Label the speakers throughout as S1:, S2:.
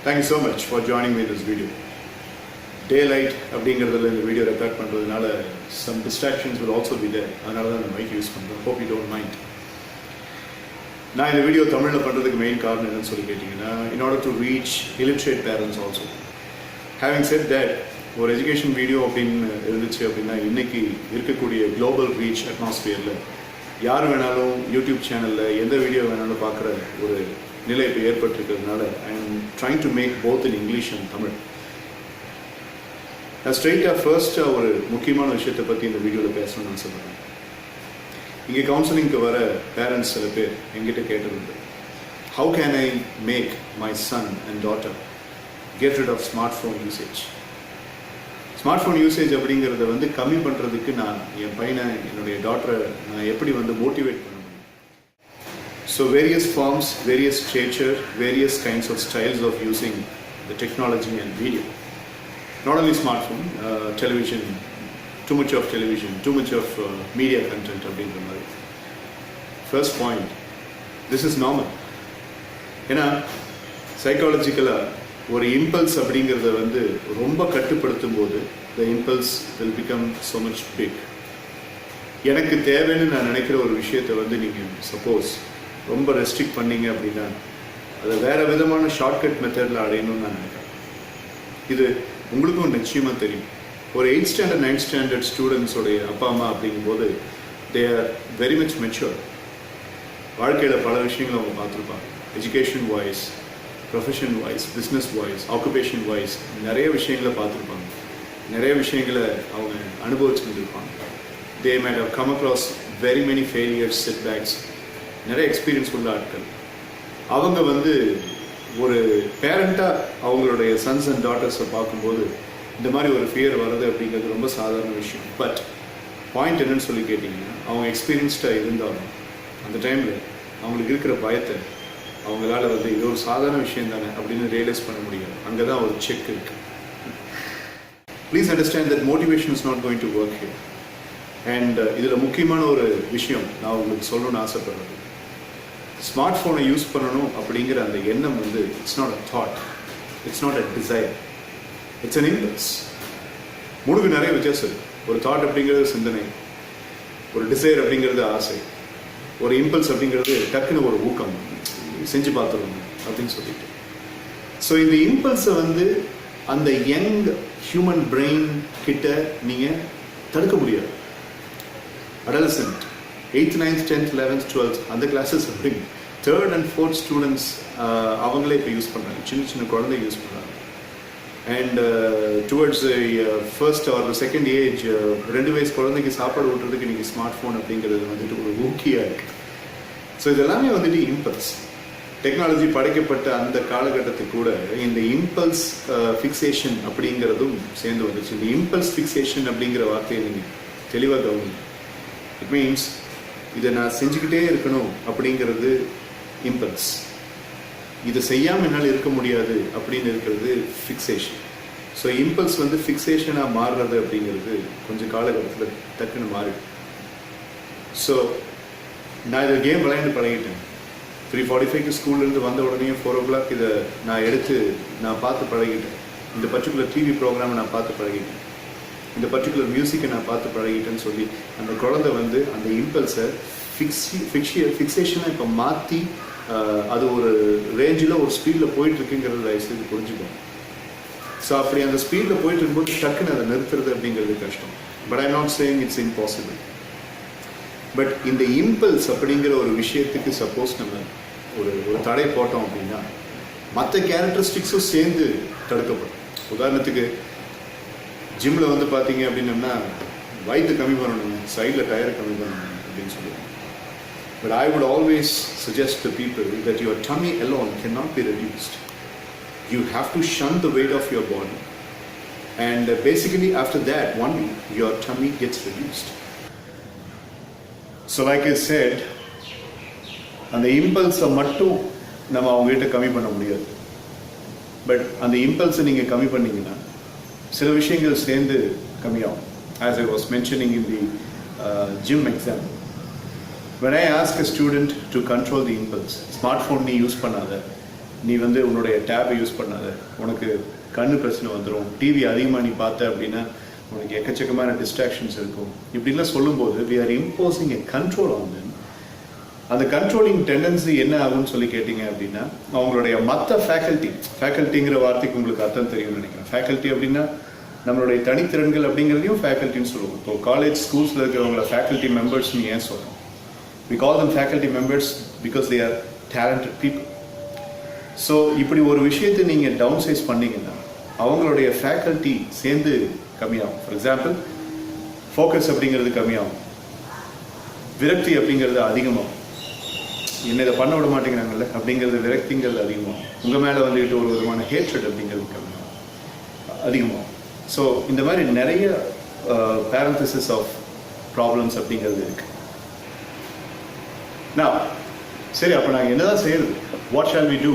S1: Thank you so much for joining me in this video. Daylight அப்படிங்கிறதுல இந்த video record பண்ணுறதுனால some distractions will also be there. அதனால தான் நான் mic use பண்ணுறேன். Hope you don't mind. நான் இந்த வீடியோ தமிழில் பண்ணுறதுக்கு மெயின் காரணம் என்னன்னு சொல்லி கேட்டிங்கன்னா, in order to reach illiterate parents also. Having said that, ஒரு எஜுகேஷன் வீடியோ அப்படின்னு இருந்துச்சு அப்படின்னா இன்றைக்கி இருக்கக்கூடிய குளோபல் ரீச் அட்மாஸ்பியரில் யார் வேணாலும் யூடியூப் சேனலில் எந்த வீடியோ வேணாலும் பார்க்குற ஒரு நிலை இப்போ ஏற்பட்டிருக்கிறதுனால I am trying to make both in English and Tamil. நான் ஸ்ட்ரெயிட்டாக ஃபர்ஸ்ட்டாக ஒரு முக்கியமான விஷயத்தை பற்றி இந்த வீடியோவில் பேசணும்னு நான் சொல்கிறேன். இங்கே கவுன்சிலிங்க்கு வர பேரண்ட்ஸ் சில பேர் எங்கிட்ட கேட்டதுண்டு, how can I make my son and daughter get rid of smart phone usage. Smart phone usage அப்படிங்கிறத கம்மி பண்ணுறதுக்கு நான் என் பையனை, என்னுடைய டாட்டரை நான் எப்படி மோட்டிவேட் பண்ண முடியும். So various forms, various stature, various kinds of styles of using the technology and video. Not only smartphone, television, too much of television, too much of media content அப்படிங்கிற மாதிரி. First point, this is normal. ஏன்னா சைக்காலஜிக்கலாக ஒரு impulse அப்படிங்கிறத ரொம்ப கட்டுப்படுத்தும் போது the impulse will become so much big. எனக்கு தேவைன்னு நான் நினைக்கிற ஒரு விஷயத்தை நீங்கள் சப்போஸ் ரொம்ப ரெஸ்ட்ரிக்ட் பண்ணீங்க அப்படின்னா அதை வேறு விதமான ஷார்ட்கட் மெத்தடில் அடையணும்னு நான் நினைக்கிறேன். இது உங்களுக்கும் நிச்சயமாக தெரியும். ஒரு 8th ஸ்டாண்டர்ட் 9th ஸ்டாண்டர்ட் ஸ்டூடெண்ட்ஸோடைய அப்பா அம்மா அப்படிங்கும்போது they are very much mature. வாழ்க்கையில் பல விஷயங்களை அவங்க பார்த்துருப்பாங்க. Education wise, profession wise, business wise, occupation wise நிறைய விஷயங்களை பார்த்துருப்பாங்க. நிறைய விஷயங்களை அவங்க அனுபவிச்சுருந்துருப்பாங்க. They might have come across very many failures, setbacks, நிறைய எக்ஸ்பீரியன்ஸ் உள்ள ஆட்கள். அவங்க ஒரு பேரண்ட்டாக அவங்களுடைய சன்ஸ் அண்ட் டாட்டர்ஸை பார்க்கும்போது இந்த மாதிரி ஒரு ஃபியர் வர்றது அப்படிங்கிறது ரொம்ப சாதாரண விஷயம். பட் பாயிண்ட் என்னன்னு சொல்லி கேட்டிங்கன்னா, அவங்க எக்ஸ்பீரியன்ஸ்டாக இருந்தாலும் அந்த டைமில் அவங்களுக்கு இருக்கிற பயத்தை அவங்களால இது ஒரு சாதாரண விஷயம் தானே அப்படின்னு ரியலைஸ் பண்ண முடியாது. அங்கே தான் ஒரு செக் இருக்குது. Please understand that motivation is not going to work here. And இதில் முக்கியமான ஒரு விஷயம் நான் உங்களுக்கு சொல்லணும்னு ஆசைப்படுறது, ஸ்மார்ட் ஃபோனை யூஸ் பண்ணணும் அப்படிங்கிற அந்த எண்ணம் it's not a thought, it's not a desire, it's an impulse. மூணுக்கு நிறைய வித்தியாசம் இருக்குது. ஒரு தாட் அப்படிங்கிறது சிந்தனை, ஒரு டிசைர் அப்படிங்கிறது ஆசை, ஒரு இம்பல்ஸ் அப்படிங்கிறது டக்குன்னு ஒரு ஊக்கம், செஞ்சு பார்த்துருவோம் அப்படின்னு சொல்லிட்டு. ஸோ இந்த இம்பல்ஸை அந்த யங் ஹியூமன் பிரெயின் கிட்ட நீங்கள் தடுக்க முடியாது. Adolescent 8th 9th 10th 11th 12th அந்த கிளாஸஸ் அப்படிங்க 3rd and 4th ஸ்டூடெண்ட்ஸ் அவங்களே இப்போ யூஸ் பண்ணுறாங்க. சின்ன சின்ன குழந்தை யூஸ் பண்ணுறாங்க. And towards first or second age 2 வயசு குழந்தைக்கு சாப்பாடு ஊட்டுறதுக்கு நீங்கள் ஸ்மார்ட் ஃபோன் அப்படிங்கிறது ஒரு ஊக்கியாக இருக்குது. ஸோ இதெல்லாமே இம்பல்ஸ். டெக்னாலஜி படைக்கப்பட்ட அந்த காலகட்டத்துக்கு கூட இந்த இம்பல்ஸ் ஃபிக்ஸேஷன் அப்படிங்கிறதும் சேர்ந்து வந்துச்சு. இந்த இம்பல்ஸ் ஃபிக்ஸேஷன் அப்படிங்கிற வார்த்தையை நீங்கள் தெளிவாக கவனிங்க. இட் மீன்ஸ் இதை நான் செஞ்சுக்கிட்டே இருக்கணும் அப்படிங்கிறது இம்பல்ஸ். இதை செய்யாமல் என்னால் இருக்க முடியாது அப்படின்னு இருக்கிறது ஃபிக்ஸேஷன். ஸோ இம்பல்ஸ் ஃபிக்ஸேஷனாக மாறுறது அப்படிங்கிறது கொஞ்சம் காலகட்டத்தில் டக்குன்னு மாறிடும். ஸோ நான் இதை கேம் விளையாண்டு பழகிட்டேன். 3:45 ஸ்கூல்லேருந்து வந்த உடனே 4 o'clock இதை நான் எடுத்து நான் பார்த்து பழகிட்டேன். இந்த பர்டிகுலர் டிவி ப்ரோக்ராமை நான் பார்த்து பழகிட்டேன். இந்த பர்டிகுலர் மியூசிக்கை நான் பார்த்து பழகிட்டேன்னு சொல்லி அந்த குழந்தை அந்த இம்பல்ஸை ஃபிக்ஸேஷனை இப்போ மாற்றி அது ஒரு ரேஞ்சில் ஒரு ஸ்பீடில் போயிட்டுருக்குங்கிறது தயவுசெய்து புரிஞ்சுக்கணும். ஸோ அப்படி அந்த ஸ்பீடில் போயிட்டு இருக்கும்போது டக்குன்னு அதை நிறுத்துறது அப்படிங்கிறது கஷ்டம். But I not saying it's impossible. But இந்த இம்பல்ஸ் அப்படிங்கிற ஒரு விஷயத்துக்கு சப்போஸ் நம்ம ஒரு தடை போட்டோம் அப்படின்னா மற்ற கேரக்டரிஸ்டிக்ஸும் சேர்ந்து தடுக்கப்படும். உதாரணத்துக்கு ஜிம்மில் பார்த்தீங்க அப்படின்னம்னா வயிற்று கம்மி பண்ணணும், சைடில் டயரை கம்மி பண்ணணும் அப்படின்னு சொல்லுவாங்க. But I would always suggest the people that your dummy alone cannot be reduced. You have to shun the weight of your body and basically after that only your tummy gets reduced. So like I said, அந்த இம்பல்ஸை மட்டும் நம்ம அவங்ககிட்ட கம்மி பண்ண முடியாது. But அந்த இம்பல்ஸை நீங்கள் கம்மி பண்ணிங்கன்னா சில விஷயங்கள் சேர்ந்து கம்மியாகும். As I was mentioning in the gym example, when I ask a student to control the impulse, smartphone நீ யூஸ் பண்ணாத, நீ வந்து உன்னுடைய டேபை யூஸ் பண்ணாத, உனக்கு கண்ணு பிரச்சனை வந்துடும், டிவி அதிகமாக நீ பார்த்த அப்படின்னா உனக்கு எக்கச்சக்கமான டிஸ்ட்ராக்ஷன்ஸ் இருக்கும், இப்படிலாம் சொல்லும்போது we are imposing a control on them. அந்த கண்ட்ரோலிங் டெண்டன்சி என்ன ஆகும்னு சொல்லி கேட்டிங்க அப்படின்னா அவங்களுடைய மற்ற ஃபேக்கல்ட்டிங்கிற வார்த்தைக்கு உங்களுக்கு அர்த்தம் தெரியும்னு நினைக்கிறேன். ஃபேக்கல்ட்டி அப்படின்னா நம்மளுடைய தனித்திறன்கள் அப்படிங்கிறதையும் ஃபேக்கல்ட்டின்னு சொல்லுவோம். இப்போ காலேஜ் ஸ்கூல்ஸில் இருக்கிறவங்கள ஃபேக்கல்ட்டி மெம்பர்ஸ்னு ஏன் சொல்கிறோம்? we call them faculty members because they are talented people. So இப்படி ஒரு விஷயத்தை நீங்கள் டவுன் சைஸ் பண்ணிங்கன்னா அவங்களுடைய ஃபேக்கல்ட்டி சேர்ந்து கம்மியாகும். ஃபார் எக்ஸாம்பிள் ஃபோக்கஸ் அப்படிங்கிறது கம்மியாகும், விரக்தி அப்படிங்கிறது அதிகமாகும். என்ன இதை பண்ண விட மாட்டேங்கிறாங்கல்ல அப்படிங்கிறது விரக்திங்கிறது அதிகமாகும். உங்கள் மேலே வந்துக்கிட்டு ஒரு விதமான ஹேட்ரட் அப்படிங்கிறது கம்மியாகும், அதிகமாகும். ஸோ இந்த மாதிரி நிறைய பேரந்தசிஸ் ஆஃப் ப்ராப்ளம்ஸ் அப்படிங்கிறது இருக்குது. நான் சரி, அப்போ நாங்கள் என்ன தான் செய்யறது? What shall we do?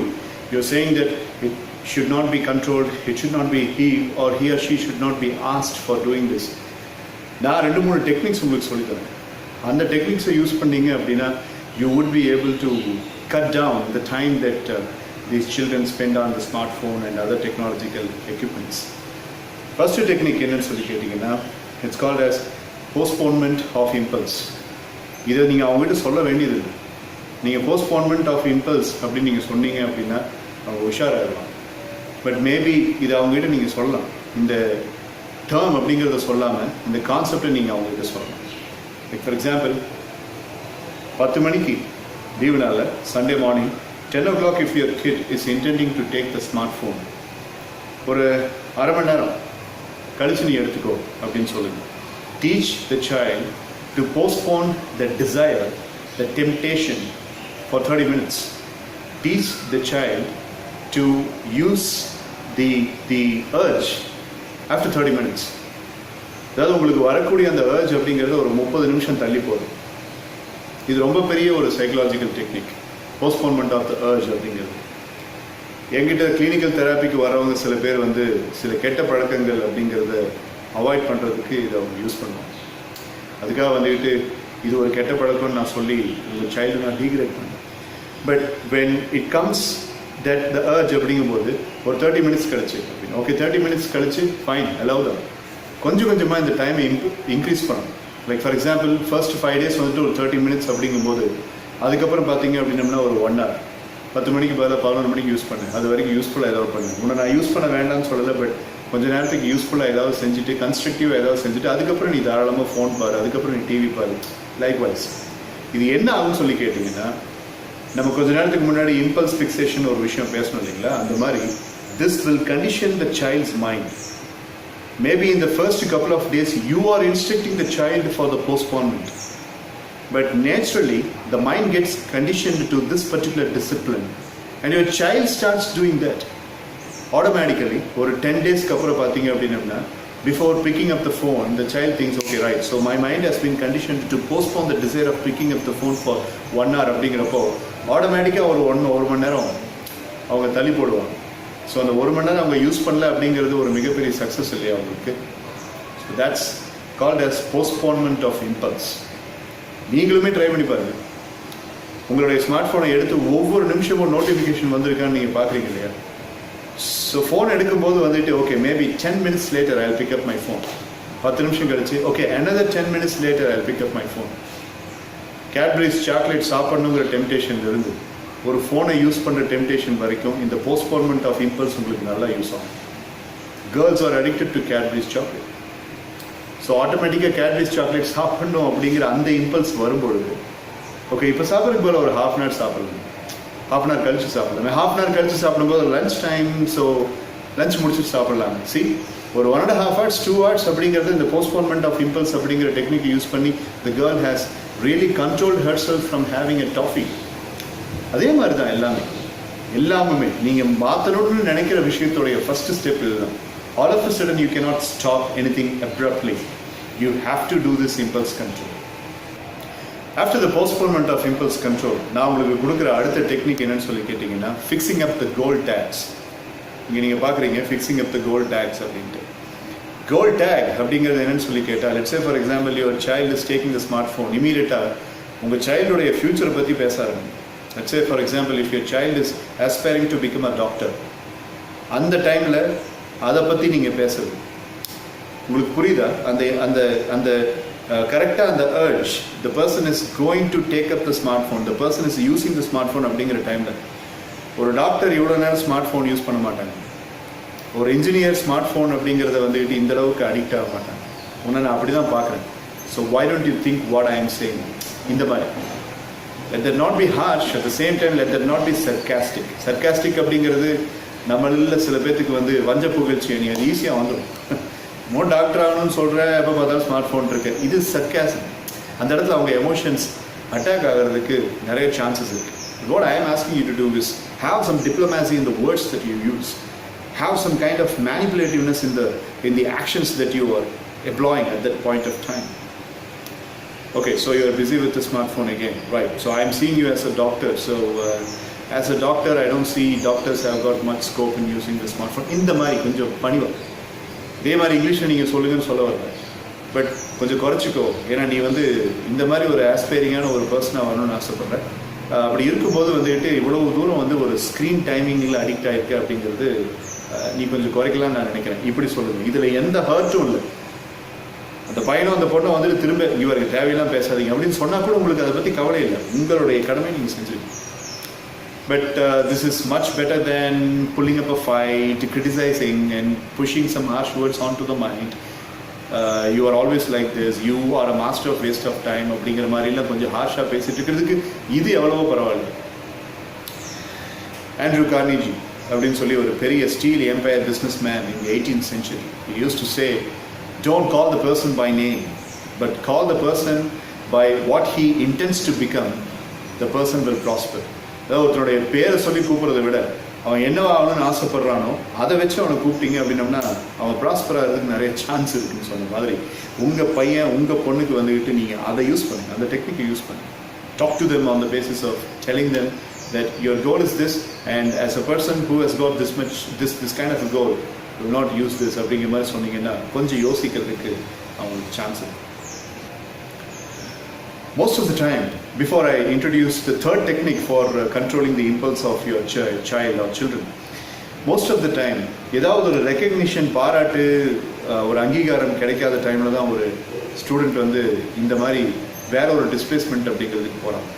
S1: You're saying that it should not be controlled, it should not be he or she should not be asked for doing this. நான் 2-3 டெக்னிக்ஸ் உங்களுக்கு சொல்லித்தரேன். அந்த டெக்னிக்ஸை யூஸ் பண்ணீங்க அப்படின்னா you would be able to cut down the time that these children spend on the smartphone and other technological equipments. First technique என்னன்னு சொல்லி கேட்டிங்கன்னா it's called as postponement of impulse. இதை நீங்கள் அவங்ககிட்ட சொல்ல வேண்டியது இல்லை. நீங்கள் போஸ்ட்போன்மெண்ட் ஆஃப் இம்பல்ஸ் அப்படின்னு நீங்கள் சொன்னீங்க அப்படின்னா அவங்க உஷாராகிடலாம். பட் மேபி இதை அவங்ககிட்ட நீங்கள் சொல்லலாம், இந்த டேர்ம் அப்படிங்கிறத சொல்லாமல் இந்த கான்செப்டை நீங்கள் அவங்ககிட்ட சொல்லலாம். லைக் ஃபார் எக்ஸாம்பிள் 10 மணிக்கு லீவுனால Sunday morning 10 o'clock if your kid is intending to take the smartphone, ஒரு அரை மணி நேரம் கழிச்சு நீ எடுத்துக்கோ அப்படின்னு சொல்லுங்கள். Teach the child to postpone the desire, the temptation for 30 minutes. Teach the child to use the urge after 30 minutes. அதாவது உங்களுக்கு வரக்கூடிய அந்த urge அப்படிங்கிறது ஒரு 30 நிமிஷம் தள்ளி போகுது. இது ரொம்ப பெரிய ஒரு psychological technique, postponement of the urge அப்படிங்கிறது. என்கிட்ட கிளினிக்கல் தெராப்பிக்கு வரவங்க சில பேர் வந்து சில கெட்ட பழக்கங்கள் அப்படிங்கிறத அவாய்ட் பண்ணுறதுக்கு இதை அவங்க யூஸ் பண்ணுவாங்க. அதுக்காக வந்துக்கிட்டு இது ஒரு கெட்ட பழக்கம்னு நான் சொல்லி உங்கள் சைல்டு நான் டீக்ரேட் பண்ணேன். But when it comes that the urge அப்படிங்கும்போது ஒரு 30 minutes கழிச்சு அப்படின்னு, ஓகே 30 minutes கழிச்சு ஃபைன், அலோவ் தான். கொஞ்சம் கொஞ்சமாக இந்த டைமை இன்க்ரீஸ் பண்ணணும். Like for example first 5 days வந்துட்டு ஒரு 30 minutes அப்படிங்கும்போது அதுக்கப்புறம் பார்த்தீங்க அப்படின்னம்னா ஒரு 1 hour, 10 மணிக்கு பதிலாக 11 மணிக்கு யூஸ் பண்ணேன். அது வரைக்கும் யூஸ்ஃபுல்லாக ஏதாவது பண்ணேன். உன்னை நான் யூஸ் பண்ண வேண்டாம்னு சொல்லலை, பட் கொஞ்ச நேரத்துக்கு யூஸ்ஃபுல்லாக ஏதாவது செஞ்சுட்டு கன்ஸ்ட்ரக்டிவாக ஏதாவது செஞ்சுட்டு அதுக்கப்புறம் நீ தாராளமாக ஃபோன் பாரு, அதுக்கப்புறம் நீ டிவி பாரு. லைக்வைஸ் இது என்ன ஆகும்னு சொல்லி கேட்டிங்கன்னா நம்ம கொஞ்ச நேரத்துக்கு முன்னாடி இம்பல்ஸ் ஃபிக்ஸேஷன் ஒரு விஷயம் பேசணும் இல்லைங்களா, அந்த மாதிரி this will condition the child's mind. Maybe in the first couple of days you are instructing the child for the postponement, but naturally the mind gets conditioned to this particular discipline and your child starts doing that. Automatically ஒரு 10 daysக்கு அப்புறம் பார்த்தீங்க அப்படின்னா before picking up the phone the child thinks okay right, so my mind has been conditioned to postpone the desire of picking up the phone for 1 hour அப்படிங்கிறப்போ ஆட்டோமேட்டிக்காக ஒரு மணி நேரம் அவங்க தள்ளி போடுவாங்க. ஸோ அந்த 1 மணி நேரம் அவங்க யூஸ் பண்ணல அப்படிங்கிறது ஒரு மிகப்பெரிய சக்ஸஸ் இல்லையா அவங்களுக்கு. So that's called as postponement of impulse. நீங்களுமே ட்ரை பண்ணி பாருங்கள். உங்களுடைய ஸ்மார்ட் ஃபோனை எடுத்து ஒவ்வொரு நிமிஷமும் நோட்டிஃபிகேஷன் வந்திருக்கான்னு நீங்கள் பார்க்குறீங்க இல்லையா. ஸோ ஃபோன் எடுக்கும்போது வந்துட்டு okay maybe 10 minutes later I'll pick up my phone. 10 நிமிஷம் கழிச்சு okay another 10 minutes later I'll pick up my phone. Cadbury's chocolate சாப்பிடணுங்கிற டெம்டேஷன் இருந்து ஒரு ஃபோனை யூஸ் பண்ணுற டெம்டேஷன் வரைக்கும் இந்த போஸ்ட்போன்மெண்ட் ஆஃப் இம்பல்ஸ் உங்களுக்கு நல்லா யூஸ் ஆகும். Girls are addicted to Cadbury's chocolate. So ஆட்டோமேட்டிக்காக கேட்பரிஸ் சாக்லேட் சாப்பிடணும் அப்படிங்கிற அந்த இம்பல்ஸ் வரும்பொழுது ஓகே இப்போ சாப்பிட்றதுக்கு போல ஒரு 1/2 hour சாப்பிடலாம், 1/2 hour கழிச்சு சாப்பிடலாம். 1/2 hour கழிச்சு சாப்பிடும்போது லஞ்ச் டைம், ஸோ லஞ்ச் முடிச்சுட்டு சாப்பிடலாம். சி ஒரு 1.5 hours 2 hours அப்படிங்கிறது இந்த போஸ்ட்போன்மெண்ட் ஆஃப் இம்பல்ஸ் அப்படிங்கிற டெக்னிக் யூஸ் பண்ணி the girl has really controlled herself from having a toffee. அதே மாதிரி தான் எல்லாமே நீங்கள் மாற்றணும்னு நினைக்கிற விஷயத்துடைய ஃபர்ஸ்ட் ஸ்டெப் இதுதான். All of a sudden you cannot stop anything abruptly. You have to do this impulse control. After the postponement of impulse control நான் உங்களுக்கு கொடுக்குற அடுத்த டெக்னிக் என்னன்னு சொல்லி கேட்டிங்கன்னா ஃபிக்ஸிங் அப் த கோல் டேக்ஸ். இங்கே நீங்கள் பார்க்குறீங்க ஃபிக்ஸிங் அப் த கோல் டேக்ஸ் அப்படின்ட்டு. கோல் டேக் அப்படிங்கிறது என்னன்னு சொல்லி கேட்டால், let's say for example your child is taking the smart phone, இமீடியட்டாக உங்கள் சைல்டுடைய ஃபியூச்சரை பற்றி பேச ஆரம்பிங்க. Let's say for example, if your child is aspiring to become a doctor, அந்த டைமில் அதை பற்றி நீங்கள் பேசுறது உங்களுக்கு புரியுதா? அந்த அந்த அந்த கரெக்டாக அந்த urge, the person is going to take up the smartphone, the person is using the smartphone அப்படிங்கிற டைமில் ஒரு டாக்டர் இவ்வளோ நேரம் ஸ்மார்ட் ஃபோன் யூஸ் பண்ண மாட்டாங்க. ஒரு இன்ஜினியர் ஸ்மார்ட் ஃபோன் அப்படிங்கிறத வந்துட்டு இந்த அளவுக்கு அடிக்ட் ஆக மாட்டாங்க. உன்னை நான் அப்படி தான் பார்க்குறேன். So why don't you think what I am saying? இந்த மாதிரி let that not be harsh, at the same time let that not be sarcastic. Sarcastic அப்படிங்கிறது நம்மள சில பேர்த்துக்கு வந்து வஞ்ச புகழ்ச்சி நீ அது ஈஸியாக வந்துடும். மோ டாக்டர் ஆகணும்னு சொல்கிறேன், எப்போ பார்த்தாலும் ஸ்மார்ட் ஃபோன் இருக்கு. இது சர்க்காசம். அந்த இடத்துல அவங்க எமோஷன்ஸ் அட்டாக் ஆகிறதுக்கு நிறைய சான்சஸ் இருக்குது. What I am asking you to do is have some diplomacy in the words that you use. Have some kind of manipulativeness in the actions that you are employing at that point of time. Okay, so you are busy with the smartphone again, right? So I am seeing you as a doctor. So as a doctor, I don't see doctors have got much scope in using the smartphone. இந்த மாதிரி கொஞ்சம் பணிவா இதே மாதிரி இங்கிலீஷில் நீங்கள் சொல்லுங்கன்னு சொல்ல வரல, பட் கொஞ்சம் குறைச்சிக்கோ. ஏன்னா நீ வந்து இந்த மாதிரி ஒரு ஆஸ்பைரிங்கான ஒரு பர்சனாக வரணும்னு ஆசைப்பட்றேன். அப்படி இருக்கும்போது வந்துட்டு இவ்வளவு தூரம் வந்து ஒரு ஸ்க்ரீன் டைமிங்கில் அடிக்ட் ஆகிருக்கு அப்படிங்கிறது நீ கொஞ்சம் குறைக்கலாம்னு நான் நினைக்கிறேன். இப்படி சொல்லுங்கள். இதில் எந்த ஹர்ட்டும் இல்லை. அந்த பையனும் அந்த பொண்ணை வந்துட்டு திரும்ப இவருக்கு தேவையெல்லாம் பேசாதீங்க அப்படின்னு சொன்னால் கூட உங்களுக்கு அதை பற்றி கவலை இல்லை. உங்களுடைய கடமை நீங்கள் செஞ்சுருக்கீங்க. But this is much better than pulling up a fight, criticizing and pushing some harsh words onto the mind. You are always like this, you are a master of waste of time அப்படிங்கிற மாதிரிலாம் கொஞ்சம் ஹார்ஷாக பேசிட்டு இருக்கிறதுக்கு இது எவ்வளவோ பரவாயில்ல. Andrew Carnegie அப்படின்னு சொல்லி ஒரு பெரிய steel empire business man in the 18th century, he used to say, don't call the person by name, but call the person by what he intends to become. The person will prosper. அதாவது ஒருத்தருடைய பேரை சொல்லி கூப்பிட்றதை விட அவன் என்னவா ஆகணும்னு ஆசைப்படுறானோ அதை வச்சு அவனை கூப்பிட்டீங்க அப்படின்னம்னா அவன் ப்ராஸ்பர் ஆகிறதுக்கு நிறைய சான்ஸ் இருக்குன்னு சொன்ன மாதிரி உங்கள் பையன் உங்கள் பொண்ணுக்கு வந்துக்கிட்டு நீங்கள் அதை யூஸ் பண்ணுங்கள், அந்த டெக்னிக்கை யூஸ் பண்ணுங்கள். Talk to them on the basis of telling them that your goal is this, and as a person who has got this kind of a goal will not use this அப்படிங்கிற மாதிரி சொன்னீங்கன்னா கொஞ்சம் யோசிக்கிறதுக்கு அவங்களுக்கு chance இருக்கு. Most of the time, before I introduce the third technique for controlling the impulse of your child or children, most of the time, ஏதாவது ஒரு recognition பாராட்டு ஒரு அங்கீகாரம் கிடைக்காத டைமில் தான் ஒரு ஸ்டூடெண்ட் வந்து இந்த மாதிரி வேற ஒரு டிஸ்பிளேஸ்மெண்ட் அப்படிங்கிறதுக்கு போகிறாங்க.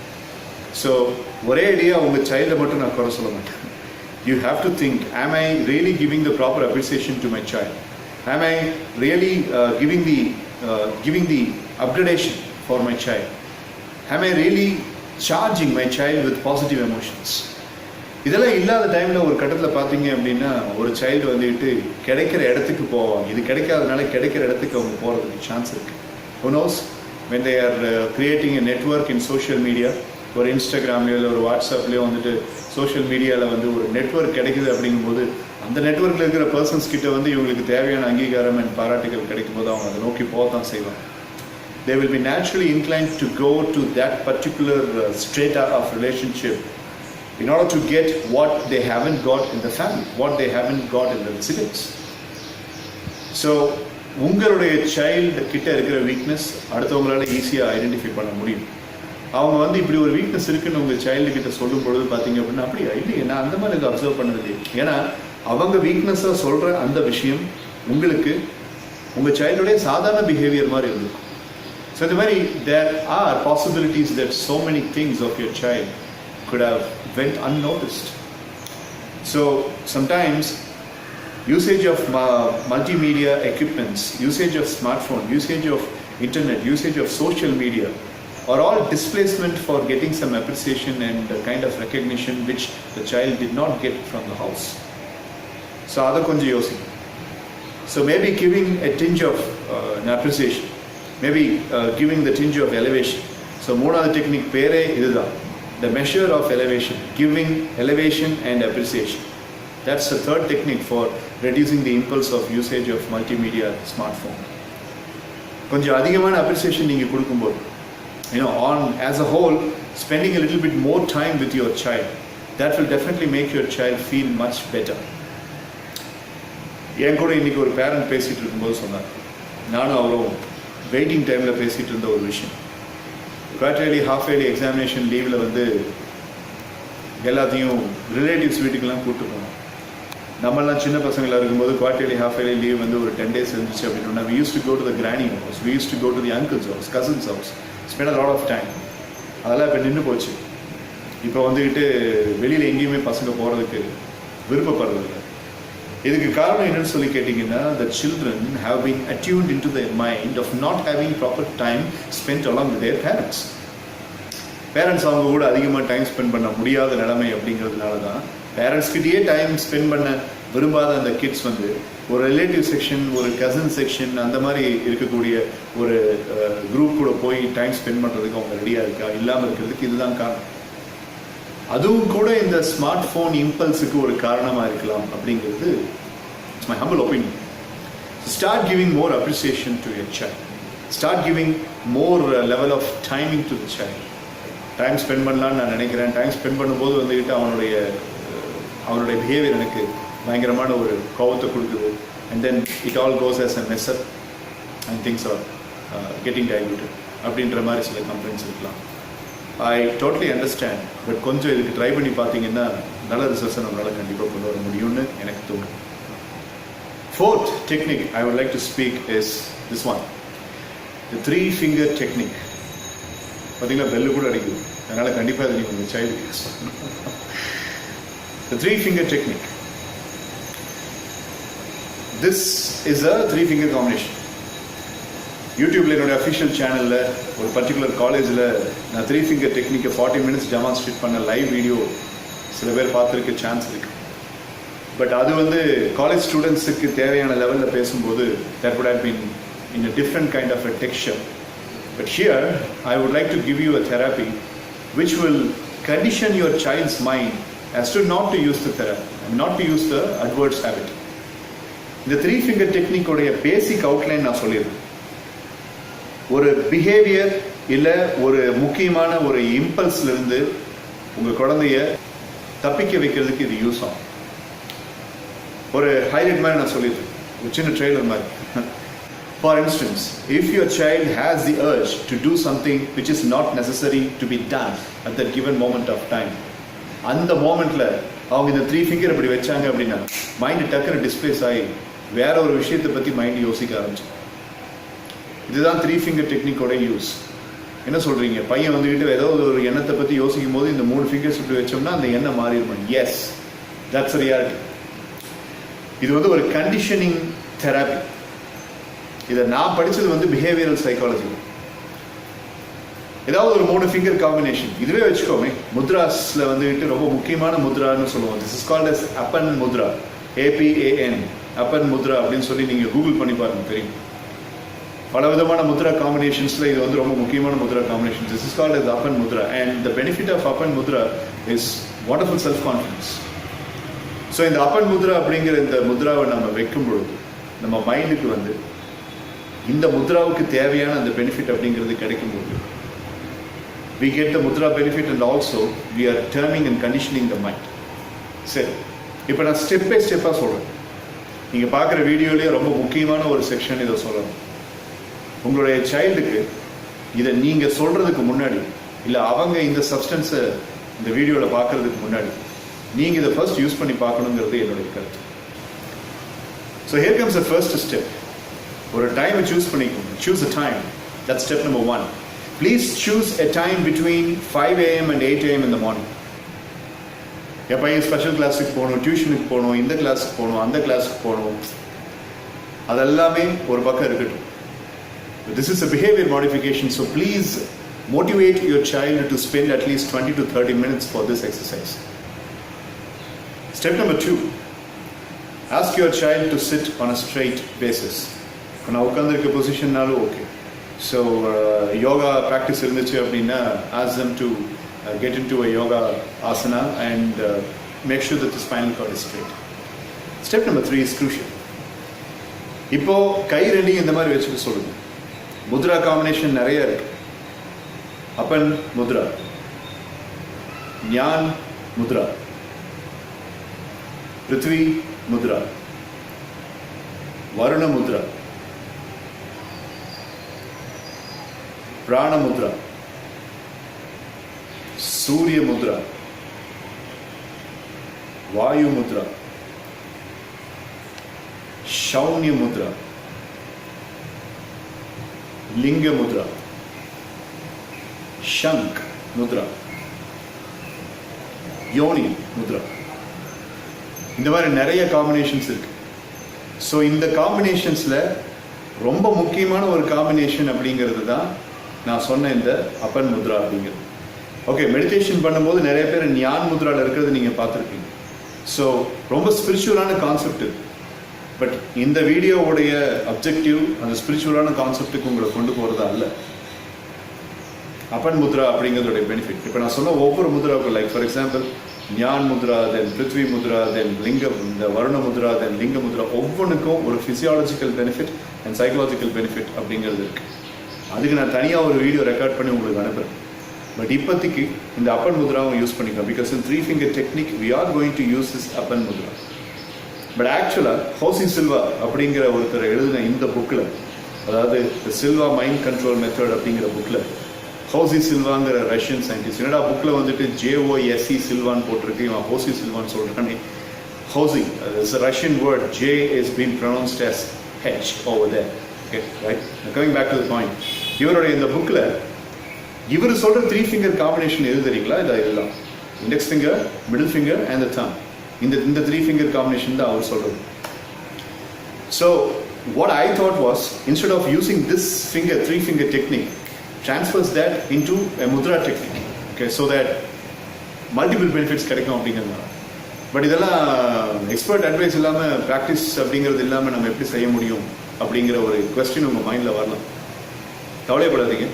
S1: ஸோ ஒரே ஐடியா உங்கள் சைல்டை மட்டும் நான் குறை சொல்ல மாட்டேன். You have to think, am I really giving the proper appreciation to my child? Am I really giving the upgradation for my child? Am I really charging my child with positive emotions? இதெல்லாம் இல்லாத டைமில் ஒரு கட்டத்தில் பார்த்தீங்க அப்படின்னா ஒரு child வந்துட்டு கிடைக்கிற இடத்துக்கு போவாங்க. இது கிடைக்காதனால கிடைக்கிற இடத்துக்கு அவங்க போகிறதுக்கு சான்ஸ் இருக்குது. Who knows, when they are creating a network in social media, ஒரு இன்ஸ்டாகிராம்லேயோ இல்லை ஒரு வாட்ஸ்அப்லேயோ வந்துட்டு சோஷியல் மீடியாவில் வந்து ஒரு நெட்வொர்க் கிடைக்குது அப்படிங்கும்போது அந்த நெட்வொர்க்கில் இருக்கிற பர்சன்ஸ் கிட்ட வந்து இவங்களுக்கு தேவையான அங்கீகாரம் அண்ட் பாராட்டுகள் கிடைக்கும் போது அவங்க அதை நோக்கி போக தான் செய்வாங்க. They will be naturally inclined to go to that particular strata of relationship in order to get what they haven't got in the family, what they haven't got in the siblings. So உங்களுடைய child கிட்ட இருக்கிற weakness அடுத்தவங்களால ஈஸியாக identify பண்ண முடியும். அவங்க வந்து இப்படி ஒரு வீக்னஸ் இருக்குன்னு உங்கள் சைல்டு கிட்ட சொல்லும் பொழுது பார்த்தீங்க அப்படின்னா அப்படியா இல்லையே நான் அந்த மாதிரி இதை அப்சர்வ் பண்ணது இல்லையே. ஏன்னா அவங்க வீக்னஸாக சொல்கிற அந்த விஷயம் உங்களுக்கு உங்கள் சைல்டுடைய சாதாரண பிஹேவியர் மாதிரி இருக்கும். So the very there are possibilities that so many things of your child could have went unnoticed. So sometimes usage of multimedia equipments, usage of smartphone, usage of internet, usage of social media are all displacement for getting some appreciation and kind of recognition which the child did not get from the house. So adha konja yosik. So maybe giving a tinge of an appreciation, maybe giving the tinge of elevation. So moonavathu technique pere idudha, the measure of elevation, giving elevation and appreciation. That's the third technique for reducing the impulse of usage of multimedia smartphone. கொஞ்சம் அதிகமான appreciation நீங்க கொடுக்கும்போது, on as a whole, spending a little bit more time with your child, that will definitely make your child feel much better. என் கூட இன்னைக்கு ஒரு parent பேசிட்டு இருக்கும்போது சொன்னார், நானும் அவரும் வெயிட்டிங் டைமில் பேசிகிட்டு இருந்த ஒரு விஷயம். குவார்டர்லி ஹாஃப் இயர்லி எக்ஸாமினேஷன் லீவில் வந்து எல்லாத்தையும் ரிலேட்டிவ்ஸ் வீட்டுக்கெல்லாம் கூப்பிட்டு போனோம். நம்மளாம் சின்ன பசங்களாக இருக்கும்போது குவார்டர்லி ஹாஃப் இயர்லி லீவ் வந்து ஒரு 10 days இருந்துச்சு அப்படின்னா we used to go to the granny house, we used to go to the uncle's house, cousin's house, spend a lot of time. அதெல்லாம் இப்போ நின்று போச்சு. இப்போ வந்துக்கிட்டு வெளியில் எங்கேயுமே பசங்க போகிறதுக்கு விருப்பப்படுறதில்ல. இதுக்கு காரணம் என்னன்னு சொல்லி கேட்டிங்கன்னா, the children have been attuned into their mind of not having proper time spent along with their parents. Parents அவங்க கூட அதிகமாக டைம் ஸ்பெண்ட் பண்ண முடியாத நிலைமை அப்படிங்கிறதுனால தான் பேரண்ட்ஸ்கிட்டயே டைம் ஸ்பெண்ட் பண்ண விரும்பாத அந்த கிட்ஸ் வந்து ஒரு ரிலேட்டிவ் செக்ஷன், ஒரு கசின் செக்ஷன், அந்த மாதிரி இருக்கக்கூடிய ஒரு குரூப் கூட போய் டைம் ஸ்பெண்ட் பண்ணுறதுக்கு அவங்க ரெடியாக இருக்கா இல்லாமல் இருக்கிறதுக்கு இதுதான் காரணம். அதுவும் கூட இந்த ஸ்மார்ட் ஃபோன் இம்பல்ஸுக்கு ஒரு காரணமாக இருக்கலாம் அப்படிங்கிறது it's my humble opinion. Start giving more appreciation to your child, start giving more level of timing to the child. Time spend பண்ணலான்னு நான் நினைக்கிறேன். டைம் ஸ்பெண்ட் பண்ணும்போது வந்துக்கிட்டு அவனுடைய பிஹேவியர் எனக்கு பயங்கரமான ஒரு கோவத்தை கொடுக்குது. And then it all cos as a mess up and things are getting diluted அப்படின்ற மாதிரி சில கம்ப்ளைண்ட்ஸ் இருக்கலாம். I totally understand. பட் கொஞ்சம் இதுக்கு ட்ரை பண்ணி பார்த்தீங்கன்னா நல்ல ரிசல்ட்ஸை நம்மளால் கண்டிப்பாக கொண்டு வர முடியும்னு எனக்கு தோணும். Fourth technique I would like to speak is this one, the 3-finger technique. பார்த்தீங்களா, பெல்லு கூட அடிக்குது. அதனால் கண்டிப்பாக அது நீங்கள் உங்கள் சைல்டுக்கு யூஸ் பண்ணணும். The 3-finger technique. This is a 3-finger combination. யூடியூப்ல என்னோட அஃபிஷியல் சேனலில் ஒரு பர்டிகுலர் காலேஜில் நான் 3-finger டெக்னிக்கை 40 minutes டெமான்ஸ்ட்ரேட் பண்ண லைவ் வீடியோ சில பேர் பார்த்துருக்க சான்ஸ் இருக்கு. பட் அது வந்து காலேஜ் ஸ்டூடெண்ட்ஸுக்கு தேவையான லெவலில் பேசும்போது that would have been in a different kind of a texture. But here I would like to give you a therapy which will condition your child's mind as to not to use the therapy, not to use the adverse habit. இந்த 3-finger technique உடைய பேசிக் outline நான் சொல்லியிருக்கேன். ஒரு behaviour இல்லை ஒரு முக்கியமான ஒரு இம்பல்ஸ்லேருந்து உங்கள் குழந்தைய தப்பிக்க வைக்கிறதுக்கு இது யூஸ் ஆகும். ஒரு ஹைலைட் மாதிரி நான் சொல்லியிருக்கேன், ஒரு சின்ன ட்ரெய்லர் மாதிரி. For instance, if your child has the urge to do something which is not necessary to be done at that given moment of time, அந்த மோமெண்ட்டில் அவங்க இந்த 3-finger இப்படி வச்சாங்க அப்படின்னா மைண்டு டக்குன்னு டிஸ்பிளேஸ் ஆகி வேற ஒரு விஷயத்தை பற்றி மைண்டு யோசிக்க ஆரம்பிச்சு. இதுதான் 3-finger டெக்னிக்கோட யூஸ். என்ன சொல்கிறீங்க, பையன் வந்துக்கிட்டு ஏதாவது ஒரு எண்ணத்தை பற்றி யோசிக்கும் போது இந்த 3 fingers இப்படி வச்சோம்னா அந்த எண்ணம் மாறிடுமா? S, that's reality. இது வந்து ஒரு கண்டிஷனிங் தெராப்பி. இதை நான் படித்தது வந்து பிஹேவியரல் சைக்காலஜி. ஏதாவது ஒரு 3-finger காம்பினேஷன் இதுவே வச்சுக்கோமே. முத்ராஸில் வந்துக்கிட்டு ரொம்ப முக்கியமான முத்ரான்னு சொல்லுவோம். This is called as Apan Mudra, APAN, அப்பன் முத்ரா அப்படின்னு சொல்லி நீங்கள் கூகுள் பண்ணி பாருங்க, தெரியும். பல விதமான முத்ரா காம்பினேஷன்ஸில் இது வந்து ரொம்ப முக்கியமான mudra combination. This is called as Apan mudra. And the benefit of Apan mudra is wonderful self confidence. So இந்த அப்பன் முத்ரா அப்படிங்கிற இந்த முத்ராவை நம்ம வைக்கும் பொழுது நம்ம மைண்டுக்கு வந்து இந்த முத்ராவுக்கு தேவையான அந்த பெனிஃபிட் அப்படிங்கிறது கிடைக்கும்போது we get the mudra benefit and also we are turning and conditioning the mind. சரி, இப்போ நான் ஸ்டெப் பை ஸ்டெப்பாக சொல்கிறேன். நீங்கள் பார்க்குற வீடியோலேயே ரொம்ப முக்கியமான ஒரு செக்ஷன் இதை சொல்லணும். உங்களுடைய சைல்டுக்கு இதை நீங்கள் சொல்கிறதுக்கு முன்னாடி, இல்லை அவங்க இந்த சப்ஸ்டன்ஸை இந்த வீடியோவில் பார்க்குறதுக்கு முன்னாடி நீங்கள் இதை ஃபர்ஸ்ட் யூஸ் பண்ணி பார்க்கணுங்கிறது என்னுடைய கருத்து. So here comes the first step. ஒரு டைமை சூஸ் பண்ணிக்கோங்க. Choose a time. That's step number 1. Please choose a time between 5 AM and 8 AM in the morning. என் பையன் ஸ்பெஷல் கிளாஸுக்கு போகணும், டியூஷனுக்கு போகணும், இந்த கிளாஸுக்கு போகணும், அந்த கிளாஸுக்கு போகணும், அதெல்லாமே ஒரு பக்கம் இருக்கட்டும். This is a behavior modification, so please motivate your child to spend at least 20 to 30 minutes for this exercise. Step number 2. Ask your child to sit on a straight basis. நான் உட்காந்துருக்க பொசிஷன்னாலும் ஓகே. ஸோ யோகா ப்ராக்டிஸ் இருந்துச்சு அப்படின்னா ask them to get into a yoga asana and make sure that the spinal cord is straight. Step number 3 is crucial. இப்போ கை ரெண்டையும் இந்த மாதிரி வச்சுட்டு சொல்லுங்க. முத்ரா காம்பினேஷன் நிறைய இருக்கு. அப்பன் முத்ரா, ஞான் முத்ரா, பிருத்வி முத்ரா, வருண முத்ரா, பிராண முத்ரா, சூரிய முத்ரா, வாயு முத்ரா, ஷௌன்ய முத்ரா, லிங்க முத்ரா, ஷங்க் முத்ரா, யோனி முத்ரா. இந்த மாதிரி நிறைய காம்பினேஷன்ஸ் இருக்கு. ஸோ இந்த காம்பினேஷன்ஸில் ரொம்ப முக்கியமான ஒரு காம்பினேஷன் அப்படிங்கிறது தான் நான் சொன்ன இந்த அப்பன் முத்ரா அப்படிங்கிறது. ஓகே, மெடிடேஷன் பண்ணும்போது நிறைய பேர் ஞான் முத்ராவில் இருக்கிறது நீங்கள் பார்த்துருப்பீங்க. ஸோ ரொம்ப ஸ்பிரிச்சுவலான கான்செப்ட் இது. பட் இந்த வீடியோவுடைய அப்ஜெக்டிவ் அந்த ஸ்பிரிச்சுவலான கான்செப்டுக்கு உங்களை கொண்டு போகிறதா இல்லை. அப்பன் முத்ரா அப்படிங்கிறதுடைய பெனிஃபிட் இப்போ நான் சொன்ன ஒவ்வொரு முத்ராவுக்கும், லைக் ஃபார் எக்ஸாம்பிள் ஞான் முத்ரா, தென் பிருத்வி முத்ரா, தென் லிங்கம், இந்த வருண முத்ரா, தென் லிங்க முத்ரா, ஒவ்வொன்றுக்கும் ஒரு physiological benefit and psychological benefit அப்படிங்கிறது இருக்குது. அதுக்கு நான் தனியாக ஒரு வீடியோ ரெக்கார்ட் பண்ணி உங்களுக்கு அனுப்புகிறேன். பட் இப்போதைக்கு இந்த அப்பன் முத்ராவும் யூஸ் பண்ணிக்கலாம். Because in 3 finger technique we are going to use this Apan mudra. But ஆக்சுவலாக ஹோசி சில்வா அப்படிங்கிற ஒருத்தர் எழுதின இந்த புக்கில், அதாவது சில்வா மைண்ட் கண்ட்ரோல் மெத்தட் அப்படிங்கிற புக்கில், ஹோசி சில்வாங்கிற ரஷ்யன் சயின்டிஸ்ட், என்னடா புக்கில் வந்துட்டு JOSE சில்வான்னு போட்டிருக்கு, இவன் ஹோசி சில்வான்னு சொல்கிறானே. ஹோசி it's a Russian word. J is being pronounced as H over there. Okay, right? Now coming back to the point. இவருடைய இந்த புக்கில் இவர் சொல்கிற 3 finger காம்பினேஷன் எது தெரியுங்களா? இதெல்லாம் index finger, middle finger and the thumb. இந்த 3 finger காம்பினேஷன் தான் அவர் சொல்கிறது. So what I thought was, instead of using this 3 finger technique, transfers that into a mudra technique, okay, so that multiple benefits கிடைக்கும் அப்படிங்கிறது. But இதெல்லாம் expert advice இல்லாமல், practice அப்படிங்கிறது இல்லாமல் நம்ம எப்படி செய்ய முடியும் அப்படிங்கிற ஒரு கொஸ்டின் உங்கள் மைண்டில் வரலாம். கவலைப்படாதீங்க,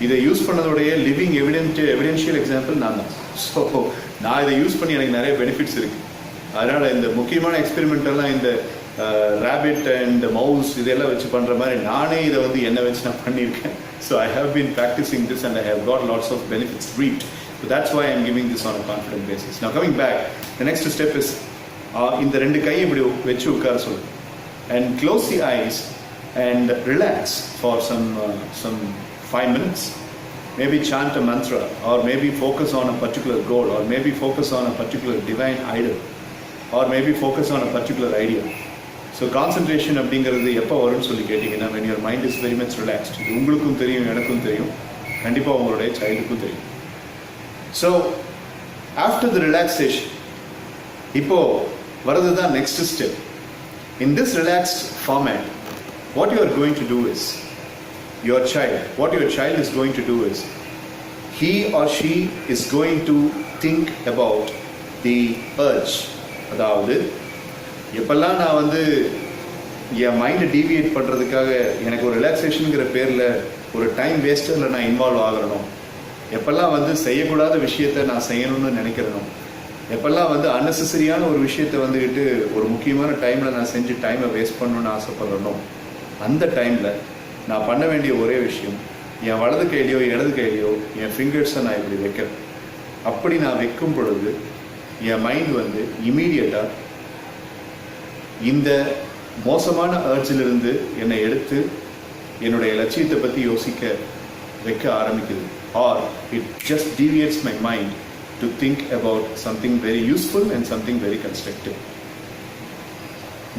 S1: இதை யூஸ் பண்ணதோடைய லிவிங் எவிடென்ஷியல் எக்ஸாம்பிள் நான் தான். ஸோ நான் இதை யூஸ் பண்ணி எனக்கு நிறைய பெனிஃபிட்ஸ் இருக்குது. அதனால் இந்த முக்கியமான எக்ஸ்பெரிமெண்டெல்லாம் இந்த ரேபிட் அண்ட் மவுஸ் இதெல்லாம் வச்சு பண்ணுற மாதிரி நானே இதை வந்து என்னை வச்சு நான் பண்ணியிருக்கேன். So I have been practicing this and I have got lots of benefits reaped. So that's why I am giving this on a confident basis. Now coming back, the next step is இந்த ரெண்டு கையை இப்படி வச்சு உட்கார சொல்லு and close the eyes and relax for some 5 minutes. Maybe chant a mantra, or maybe focus on a particular goal, or maybe focus on a particular divine idol, or maybe focus on a particular idea. So concentration அப்படிங்கிறது எப்போ வரும்னு சொல்லி கேட்டிங்கன்னா, when your mind is very much relaxed. இது உங்களுக்கும் தெரியும், எனக்கும் தெரியும், கண்டிப்பாக உங்களுடைய சைல்டுக்கும் தெரியும். ஸோ ஆஃப்டர் த ரிலாக்ஸேஷன் இப்போது வரது தான் next step. In this relaxed format, what you are going to do is, your child is going to do is, he or she is going to think about the urge. அதாவது எப்பெல்லாம் நான் வந்து என் மைண்டை deviate பண்ணுறதுக்காக எனக்கு ஒரு ரிலாக்ஸேஷனுங்கிற பேரில் ஒரு டைம் வேஸ்டரில் நான் இன்வால்வ் ஆகிறணும், எப்பெல்லாம் வந்து செய்யக்கூடாத விஷயத்தை நான் செய்யணும்னு நினைக்கிறணும், எப்பெல்லாம் வந்து அன்னெசரியான ஒரு விஷயத்தை வந்துக்கிட்டு ஒரு முக்கியமான டைமில் நான் செஞ்சு டைமை வேஸ்ட் பண்ணணும்னு ஆசைப்பட்றணும், அந்த டைமில் நான் பண்ண வேண்டிய ஒரே விஷயம், என் வலது கையிலையோ இடது கையிலையோ என் ஃபிங்கர்ஸை நான் இப்படி வைக்கிறேன். அப்படி நான் வைக்கும் பொழுது என் மைண்ட் வந்து இமீடியட்டாக இந்த மோசமான அர்ஜிலிருந்து என்னை எடுத்து என்னுடைய லட்சியத்தை பற்றி யோசிக்க வைக்க ஆரம்பிக்குது. R it just deviates my mind to think about something very useful and something very constructive.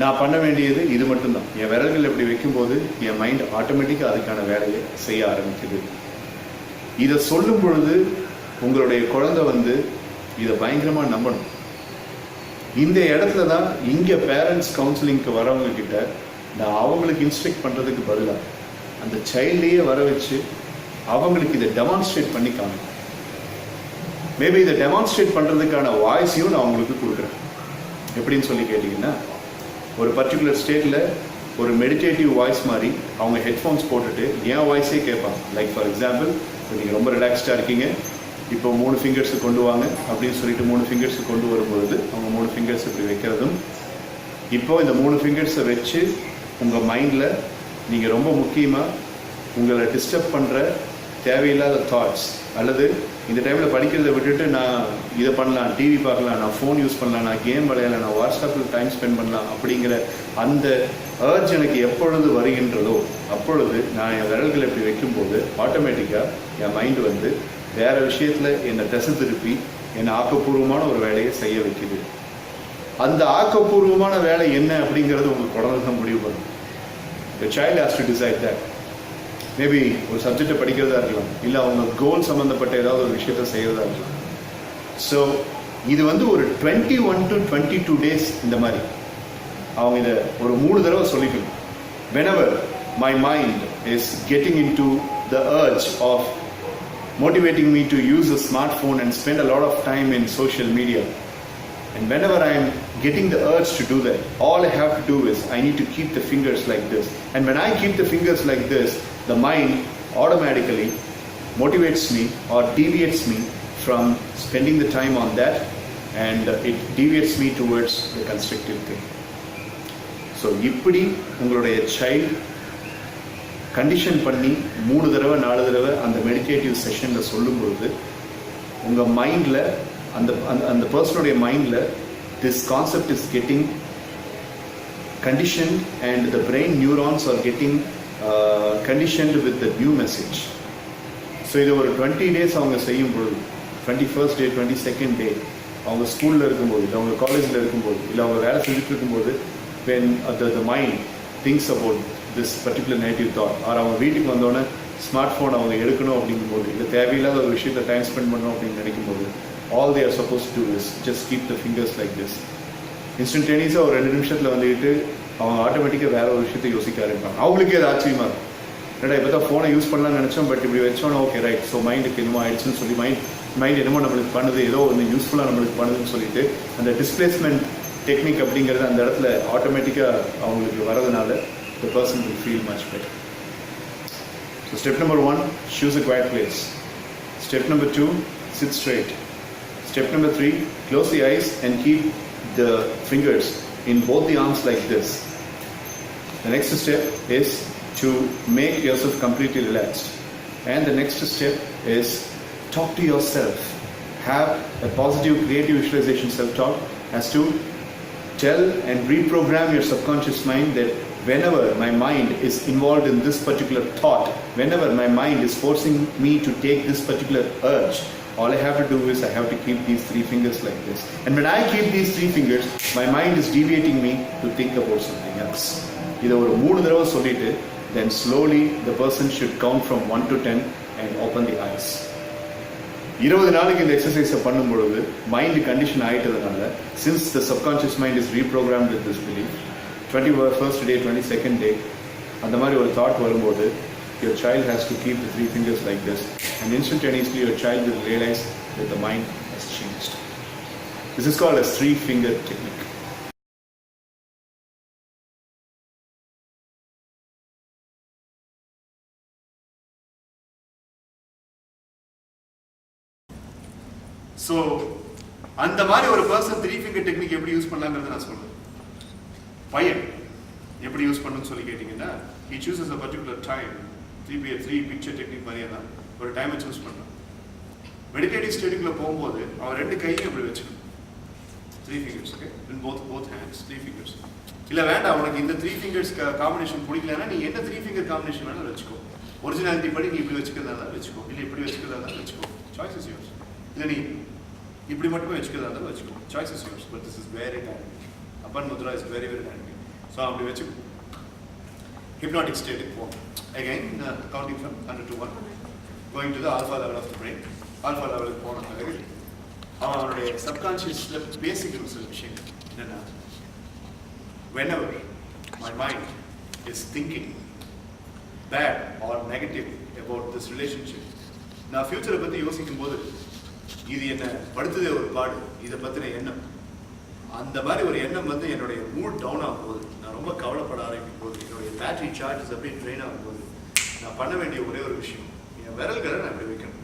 S1: நான் பண்ண வேண்டியது இது மட்டும்தான். என் விரல்கள் எப்படி வைக்கும்போது என் மைண்ட் ஆட்டோமேட்டிக்காக அதுக்கான வேலையை செய்ய ஆரம்பிக்குது. இதை சொல்லும் பொழுது உங்களுடைய குழந்தை வந்து இதை பயங்கரமாக நம்பணும். இந்த இடத்துல தான் இங்கே பேரண்ட்ஸ் கவுன்சிலிங்க்கு வரவங்க கிட்ட நான் அவங்களுக்கு இன்ஸ்ட்ரக்ட் பண்ணுறதுக்கு பதிலாக அந்த சைல்டையே வர வச்சு அவங்களுக்கு இதை டெமான்ஸ்ட்ரேட் பண்ணி காமிக்கும். மேபி இதை டெமான்ஸ்ட்ரேட் பண்ணுறதுக்கான வாய்ஸையும் நான் அவங்களுக்கு கொடுக்குறேன். எப்படின்னு சொல்லி கேட்டிங்கன்னா, ஒரு பர்டிகுலர் ஸ்டேட்டில் ஒரு மெடிடேட்டிவ் வாய்ஸ் மாதிரி அவங்க ஹெட்ஃபோன்ஸ் போட்டுட்டு என் வாய்ஸே கேட்பாங்க. லைக் ஃபார் எக்ஸாம்பிள், இப்போ நீங்கள் ரொம்ப ரிலாக்ஸ்டாக இருக்கீங்க, இப்போ 3 ஃபிங்கர்ஸு கொண்டு வாங்க அப்படின்னு சொல்லிட்டு 3 ஃபிங்கர்ஸு கொண்டு வரும்பொழுது அவங்க 3 ஃபிங்கர்ஸ் இப்படி வைக்கிறதும், இப்போ இந்த 3 ஃபிங்கர்ஸை வச்சு உங்கள் மைண்டில் நீங்கள் ரொம்ப முக்கியமாக உங்களை டிஸ்டர்ப் பண்ணுற தேவையில்லாத தாட்ஸ், அல்லது இந்த டைமில் படிக்கிறத விட்டுட்டு நான் இதை பண்ணலாம், டிவி பார்க்கலாம், நான் ஃபோன் யூஸ் பண்ணலாம், நான் கேம் விளையாடலாம், நான் வாட்ஸ்அப்பில் டைம் ஸ்பெண்ட் பண்ணலாம் அப்படிங்கிற அந்த அர்ஜ் எனக்கு எப்பொழுது வருகின்றதோ அப்பொழுது நான் என் விரல்களை இப்படி வைக்கும்போது ஆட்டோமேட்டிக்காக என் மைண்டு வந்து வேறு விஷயத்தில் என்னை திசை திருப்பி என்னை ஆக்கப்பூர்வமான ஒரு வேலையை செய்ய வைக்குது. அந்த ஆக்கப்பூர்வமான வேலை என்ன அப்படிங்கிறது உங்களுக்கு குழந்தை தான் முடிவு பண்ணும். The child has to decide that. Maybe ஒரு சப்ஜெக்டை படிக்கிறதா இருக்கலாம், இல்லை அவங்க கோல் சம்மந்தப்பட்ட ஏதாவது ஒரு விஷயத்தை செய்கிறதா இருக்கலாம். ஸோ இது ஒரு 21 to 22 days இந்த மாதிரி அவங்க இதை ஒரு 3 தடவை சொல்லிக்கணும். Whenever my mind is getting into the urge of motivating me to use a smartphone and spend a lot of time in social media, and whenever I am getting the urge to do that, all I have to do is I need to keep the fingers like this. And when I keep the fingers like this, the mind automatically motivates me or deviates me from spending the time on that, and it deviates me towards the constructive thing. So இப்படி உங்களுடைய child condition பண்ணி 3 தடவை 4 தடவை அந்த meditative செஷனில் சொல்லும்பொழுது உங்கள் மைண்டில் அந்த பர்சனுடைய மைண்டில் this concept is getting conditioned and the brain neurons are getting conditioned with the new message. So இது ஒரு 20 days அவங்க செய்யும் பொழுது 21st day 22nd day அவங்க ஸ்கூலில் இருக்கும்போது, இல்லை அவங்க காலேஜில் இருக்கும்போது, இல்லை அவங்க வேலை செஞ்சுட்டு இருக்கும்போது, when the mind thinks about this particular negative thought, or அவங்க வீட்டுக்கு வந்தோடனே ஸ்மார்ட் ஃபோன் அவங்க எடுக்கணும் அப்படிங்கும்போது, இல்லை தேவையில்லாத ஒரு விஷயத்தை டைம் ஸ்பெண்ட் பண்ணணும் அப்படின்னு நினைக்கும்போது, all they are supposed to do is just keep the fingers like this. இன்ஸ்டன்டேனியஸாக ஒரு 2 நிமிஷத்தில் வந்துட்டு அவங்க ஆட்டோமேட்டிக்காக வேற ஒரு விஷயத்தை யோசிக்க ஆரம்பிப்பாங்க. அவங்களுக்கே அது ஆச்சரியமாக இருக்கும். ஏன்னா இப்போ தான் ஃபோனை யூஸ் பண்ணலாம்னு நினச்சோம், பட் இப்படி வச்சோன்னா ஓகே ரைட், ஸோ மைண்டுக்கு என்னமோ ஆயிடுச்சுன்னு சொல்லி மைண்ட் என்னமோ நம்மளுக்கு பண்ணுது, ஏதோ ஒன்று யூஸ்ஃபுல்லாக நம்மளுக்கு பண்ணுதுன்னு சொல்லிட்டு அந்த டிஸ்பிளேஸ்மெண்ட் டெக்னிக் அப்படிங்கிறது அந்த இடத்துல ஆட்டோமேட்டிக்காக அவங்களுக்கு வரதுனால the person will feel much better. So step number 1, choose a quiet place. Step number 2, sit straight. Step number 3, close the eyes and keep the fingers in both the arms like this. The next step is to make yourself completely relaxed. And the next step is talk to yourself. Have a positive creative visualization self-talk as to tell and reprogram your subconscious mind that whenever my mind is involved in this particular thought, whenever my mind is forcing me to take this particular urge, all I have to do is I have to keep these 3 fingers like this. And when I keep these 3 fingers, my mind is deviating me to think about something else. இதை ஒரு 3 தடவை சொல்லிட்டு then slowly the person should count from 1 to 10 and open the eyes. 20 நாளைக்கு இந்த எக்ஸசைஸை பண்ணும்பொழுது mind condition ஆகிட்டதுனால, since the subconscious mind is reprogrammed with this belief, 21st day 22nd day அந்த மாதிரி ஒரு தாட் வரும்போது your child has to keep the 3 fingers like this, and instantaneously your child will realize that the mind has changed. This is called as 3-finger technique. So அந்த மாதிரி ஒரு person 3-finger technique எப்படி use பண்ணலாங்கிறத நான் சொல்றேன். பையன் எப்படி use பண்ணணும்னு சொல்லி கேட்டிங்கன்னா, he chooses a particular time, 3 picture technique மாதிரியே தான் ஒரு டைமை சூஸ் பண்ணலாம். மெடிடேட்டிவ் ஸ்டேட்டுக்குள்ள போகும்போது அவன் 2 கையும் இப்படி வச்சுக்கணும், 3 fingers, okay, in both hands, 3 fingers. இல்லை வேண்டாம், உனக்கு இந்த 3 fingers காம்பினேஷன் பிடிக்கலன்னா நீ என்ன 3-finger காம்பினேஷன் வேணாலும் வச்சுக்கோ. ஒரிஜினாலிட்டி படி நீ இப்படி வச்சுக்கிறதா இருந்தாலும் வச்சுக்கோ, இல்லை இப்படி வச்சுக்கிறதா இருந்தாலும் வச்சுக்கோ, சாய்ஸ் இஸ் யோர்ஸ். இல்லை நீ இப்படி மட்டுமே வச்சுக்கிறதா இருந்தாலும் வச்சுக்கோ, choice is yours. But this is very dynamic. Apan mudra is very very dynamic. So அப்படி வச்சுக்கோ. Hypnotic state form. Again, counting from 100 to 1, going to the alpha level of the brain. Alpha level போன பிறகு அவனுடைய சப்கான்ஷியஸ்ல பேசிக் ரூல்ஸ் விஷயம் என்னன்னா, whenever my mind is thinking bad or negative about this relationship, நான் ஃபியூச்சரை பற்றி யோசிக்கும் போது இது என்ன படுத்துதே ஒரு பாடு, இதை பற்றின எண்ணம், அந்த மாதிரி ஒரு எண்ணம் என்னுடைய மூட் டவுன் ஆகும் போது, நான் ரொம்ப கவலைப்பட ஆரம்பிக்கும் போது, என்னுடைய பேட்டரி சார்ஜஸ் அப்படியே ட்ரெயின் ஆகும் போது, நான் பண்ண வேண்டிய ஒரே ஒரு விஷயம், என் விரல்களை நான் இப்படி வைக்கணும்.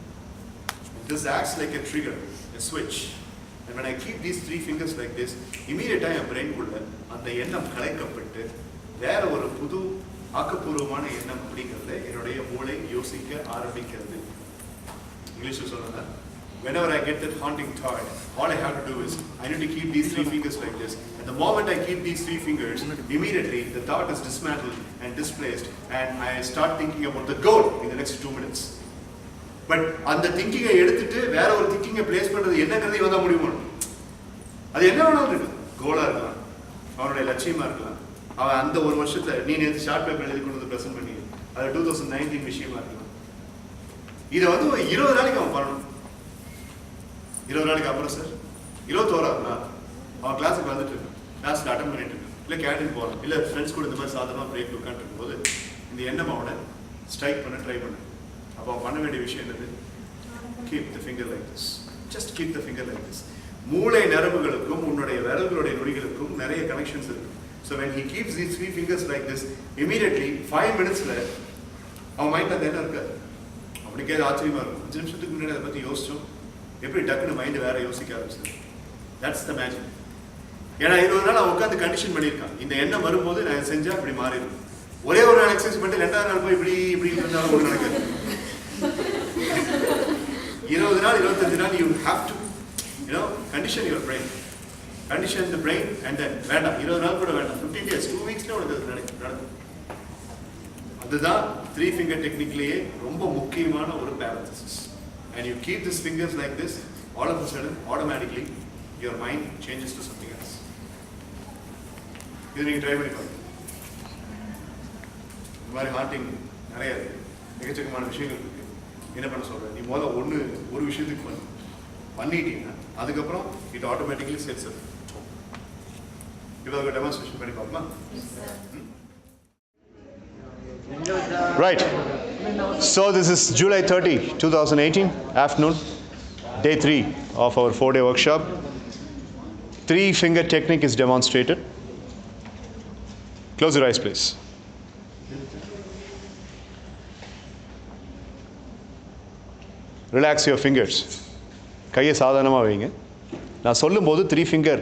S1: This acts like a trigger, a switch. And when I keep these 3 fingers like this, immediately என் பிரெயின்குள்ள அந்த எண்ணம் கலைக்கப்பட்டு வேற ஒரு புது ஆக்கப்பூர்வமான எண்ணம் அப்படிங்கிறத என்னுடைய மூளை யோசிக்க ஆரம்பிக்கிறது. இங்கிலீஷில் சொல்லணும்னா, whenever I get that haunting thought, all I have to do is I need to keep these 3 fingers like this. And the moment I keep these 3 fingers, immediately the thought is dismantled and displaced, and I start thinking about the goal in the next 2 minutes. But அந்த திங்கிங்கை எடுத்துட்டு வேற ஒரு திங்கிங்கை place பண்றது என்னங்கிறது இவன் தான் முடிவு பண்ணணும். அது என்ன வேணாலும் இருக்கு. கோலாக இருக்கலாம், அவனுடைய லட்சியமாக இருக்கலாம், அவன் அந்த ஒரு வருஷத்தில் நீ நேற்று ஷார்ட் பேப்பர் எழுதி கொண்டு வந்து ப்ரெசென்ட் பண்ணி அது 2019 விஷயமா இருக்கலாம். இதை வந்து ஒரு 20 நாளைக்கு அவன் பண்ணணும். 20 நாளைக்கு அப்புறம் சார் 21ஆவது நாள் அவன் கிளாஸுக்கு வந்துட்டு இருக்கான், கிளாஸில் அட்டன் பண்ணிட்டு இருக்கான், இல்லை கேண்டீன் போகிறான், இல்லை ஃப்ரெண்ட்ஸ் கூட இந்த மாதிரி சாதாரணமாக பிரேக் உட்காந்துருக்கும் போது இந்த எண்ணம் அவனை ஸ்ட்ரைக் பண்ண ட்ரை பண்ண. அப்போ அவன் பண்ண வேண்டிய விஷயம் என்னது? Keep the finger like this. Just keep the finger like this. மூளை நரம்புகளுக்கும் உன்னுடைய விரல்களுடைய நொடிகளுக்கும் நிறைய கனெக்ஷன்ஸ் இருக்கு. So when he keeps these 3 fingers like this, immediately 5 minutesல அவன் மைண்ட் அந்த என்ன இருக்காது. அவனுக்கே ஆச்சரியமா இருக்கும். 5 நிமிஷத்துக்கு முன்னாடி அதை பற்றி யோசிச்சோம், எப்படி டக்குன்னு மைண்டு வேற யோசிக்க ஆரம்பிச்சது. That's the magic. ஏன்னா 20 நாள் அவன் உட்காந்து கண்டிஷன் பண்ணியிருக்கான், இந்த எண்ணம் வரும்போது நான் செஞ்சா இப்படி மாறிடும். ஒரே ஒரு நாள் எக்ஸசைஸ் பண்ணிட்டு 2வது நாள் போய் இப்படி இப்படி இருந்தாலும் ஒன்று நடக்காது. 20 நாள் 25 நாள் you have to condition your brain. Condition the brain and then வேண்டாம் 20 நாள் கூட வேண்டாம், 15 days 2 weeksல உனக்கு நடக்கும். அதுதான் 3 finger techniqueலயே ரொம்ப முக்கியமான ஒரு paralysis. And you keep these fingers like this, all of a sudden automatically your mind changes to something else. இது நீங்க ட்ரை பண்ணி பாருங்க. இந்த மாதிரி ஹாண்டிங் நிறைய எக்கச்சக்கமான விஷயங்கள் இருக்கு. என்ன பண்ண சொல்றேன், நீ முதல்ல ஒரு விஷயத்துக்கு பண்ணிட்டீங்கன்னா அதுக்கப்புறம் it automatically sets up. இவங்க டெமான்ஸ்ட்ரேஷன் பண்ணி பார்ப்போமா? Right. So this is July 30, 2018, afternoon, day 3 of our 4-day workshop. 3 finger technique is demonstrated. Close your eyes, please. Relax your fingers. கையை சாதாரணமாக வைங்க. நான் சொல்லும்போது 3 ஃபிங்கர்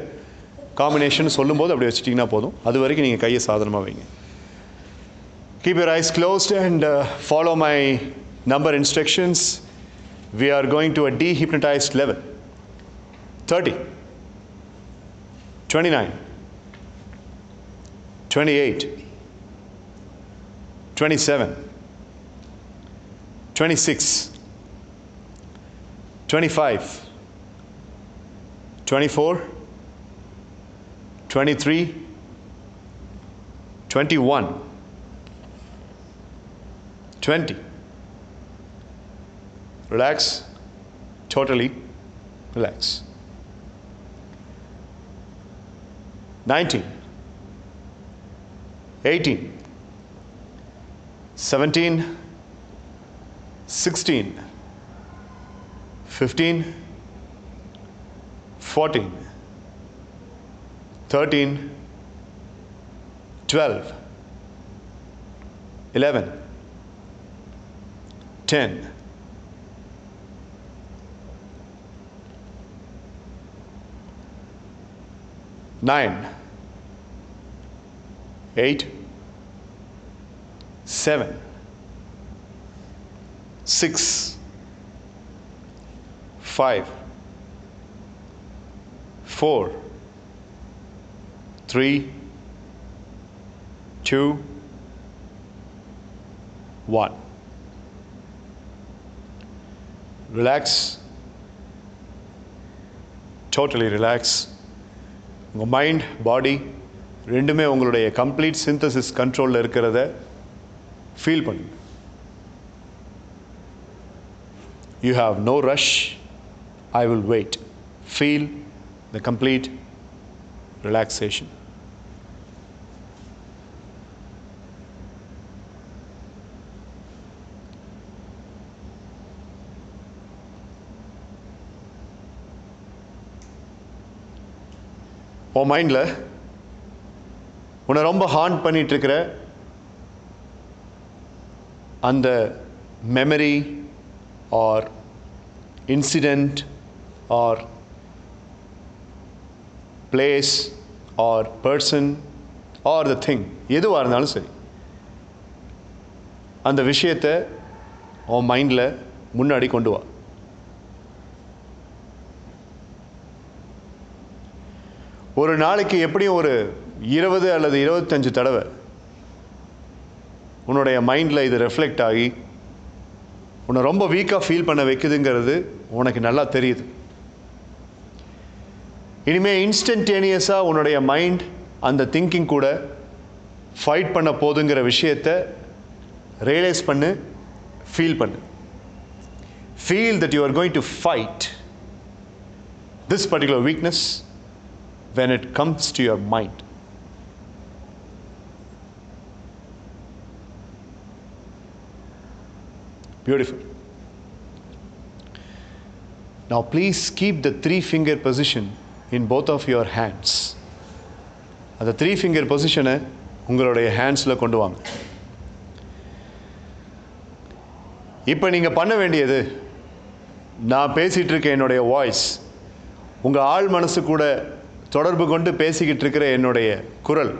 S1: காம்பினேஷன் சொல்லும்போது அப்படி வச்சுட்டிங்கன்னா போதும். அது வரைக்கும் நீங்கள் கையை சாதாரணமாக வைங்க. Keep your eyes closed and follow my number instructions. We are going to a dehypnotized level. 30, 29, 28, 27, 26, 25, 24, 23, 21, 20. Relax, totally relax. 19, 18, 17, 16, 15, 14, 13, 12, 11, 10, 9, 8, 7, 6, 5, 4, 3, 2, 1. Relax, totally relax. உங்கள் மைண்ட் பாடி ரெண்டுமே உங்களுடைய கம்ப்ளீட் சிந்தசிஸ் கண்ட்ரோலில் இருக்கிறத ஃபீல் பண்ணுங்க. You have no rush. I will wait. Feel the complete relaxation. உன் மைண்டில் உன்னை ரொம்ப ஹாண்ட் பண்ணிகிட்ருக்கிற அந்த memory or incident or place or person or the thing எதுவாக இருந்தாலும் சரி, அந்த விஷயத்தை உன் மைண்டில் முன்னாடி கொண்டு வா. ஒரு நாளைக்கு எப்படியும் ஒரு 20 அல்லது 25 தடவை உன்னுடைய மைண்டில் இது ரெஃப்ளெக்ட் ஆகி உன்னை ரொம்ப வீக்காக ஃபீல் பண்ண வைக்குதுங்கிறது உனக்கு நல்லா தெரியுது. இனிமேல் இன்ஸ்டன்டேனியஸாக உன்னுடைய மைண்ட் அந்த திங்கிங் கூட ஃபைட் பண்ண போதுங்கிற விஷயத்தை ரியலைஸ் பண்ணு, ஃபீல் பண்ணு. Feel that you are going to fight this particular weakness when it comes to your mind. Beautiful. Now please keep the 3-finger position in both of your hands. அந்த 3-finger position உங்களுடைய ஹேண்ட்ஸில் கொண்டு வாங்க. இப்போ நீங்கள் பண்ண வேண்டியது, நான் பேசிகிட்டு இருக்க என்னுடைய வாய்ஸ் உங்கள் ஆள் மனசு கூட தொடர்பு கொண்டு பேசிக்கிட்டு இருக்கிற என்னுடைய குரல்,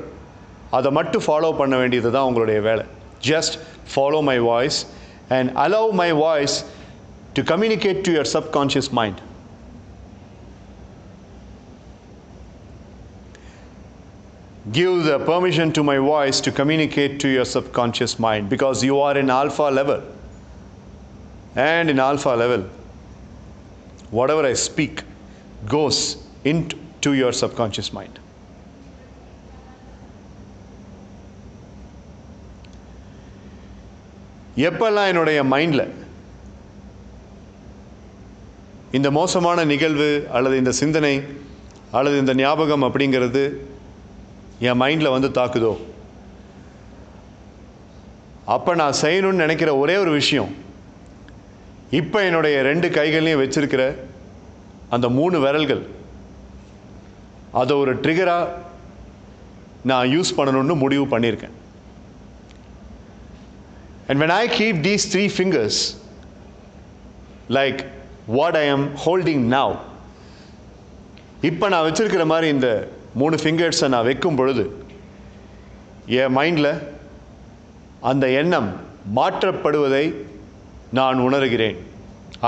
S1: அதை மட்டும் ஃபாலோ பண்ண வேண்டியது தான் உங்களுடைய வேலை. Just follow my voice and allow my voice to communicate to your subconscious mind. Give the permission to my voice to communicate to your subconscious mind, because you are in alpha level. And in alpha level, whatever I speak goes into your subconscious mind. எப்பெல்லாம் என்னுடைய மைண்டில் இந்த மோசமான நிகழ்வு அல்லது இந்த சிந்தனை அல்லது இந்த ஞாபகம் அப்படிங்கிறது என் மைண்டில் வந்து தாக்குதோ, அப்போ நான் செய்யணும்னு நினைக்கிற ஒரே ஒரு விஷயம், இப்போ என்னுடைய 2 கைகள்லையும் வச்சிருக்கிற அந்த 3 விரல்கள், அதை ஒரு ட்ரிகராக நான் யூஸ் பண்ணணும்னு முடிவு பண்ணியிருக்கேன். And when I keep these 3 fingers like what I am holding now, இப்போ நான் வச்சிருக்கிற மாதிரி இந்த 3 ஃபிங்கர்ஸை நான் வைக்கும் பொழுது என் மைண்டில் அந்த எண்ணம் மாற்றப்படுவதை நான் உணர்கிறேன்.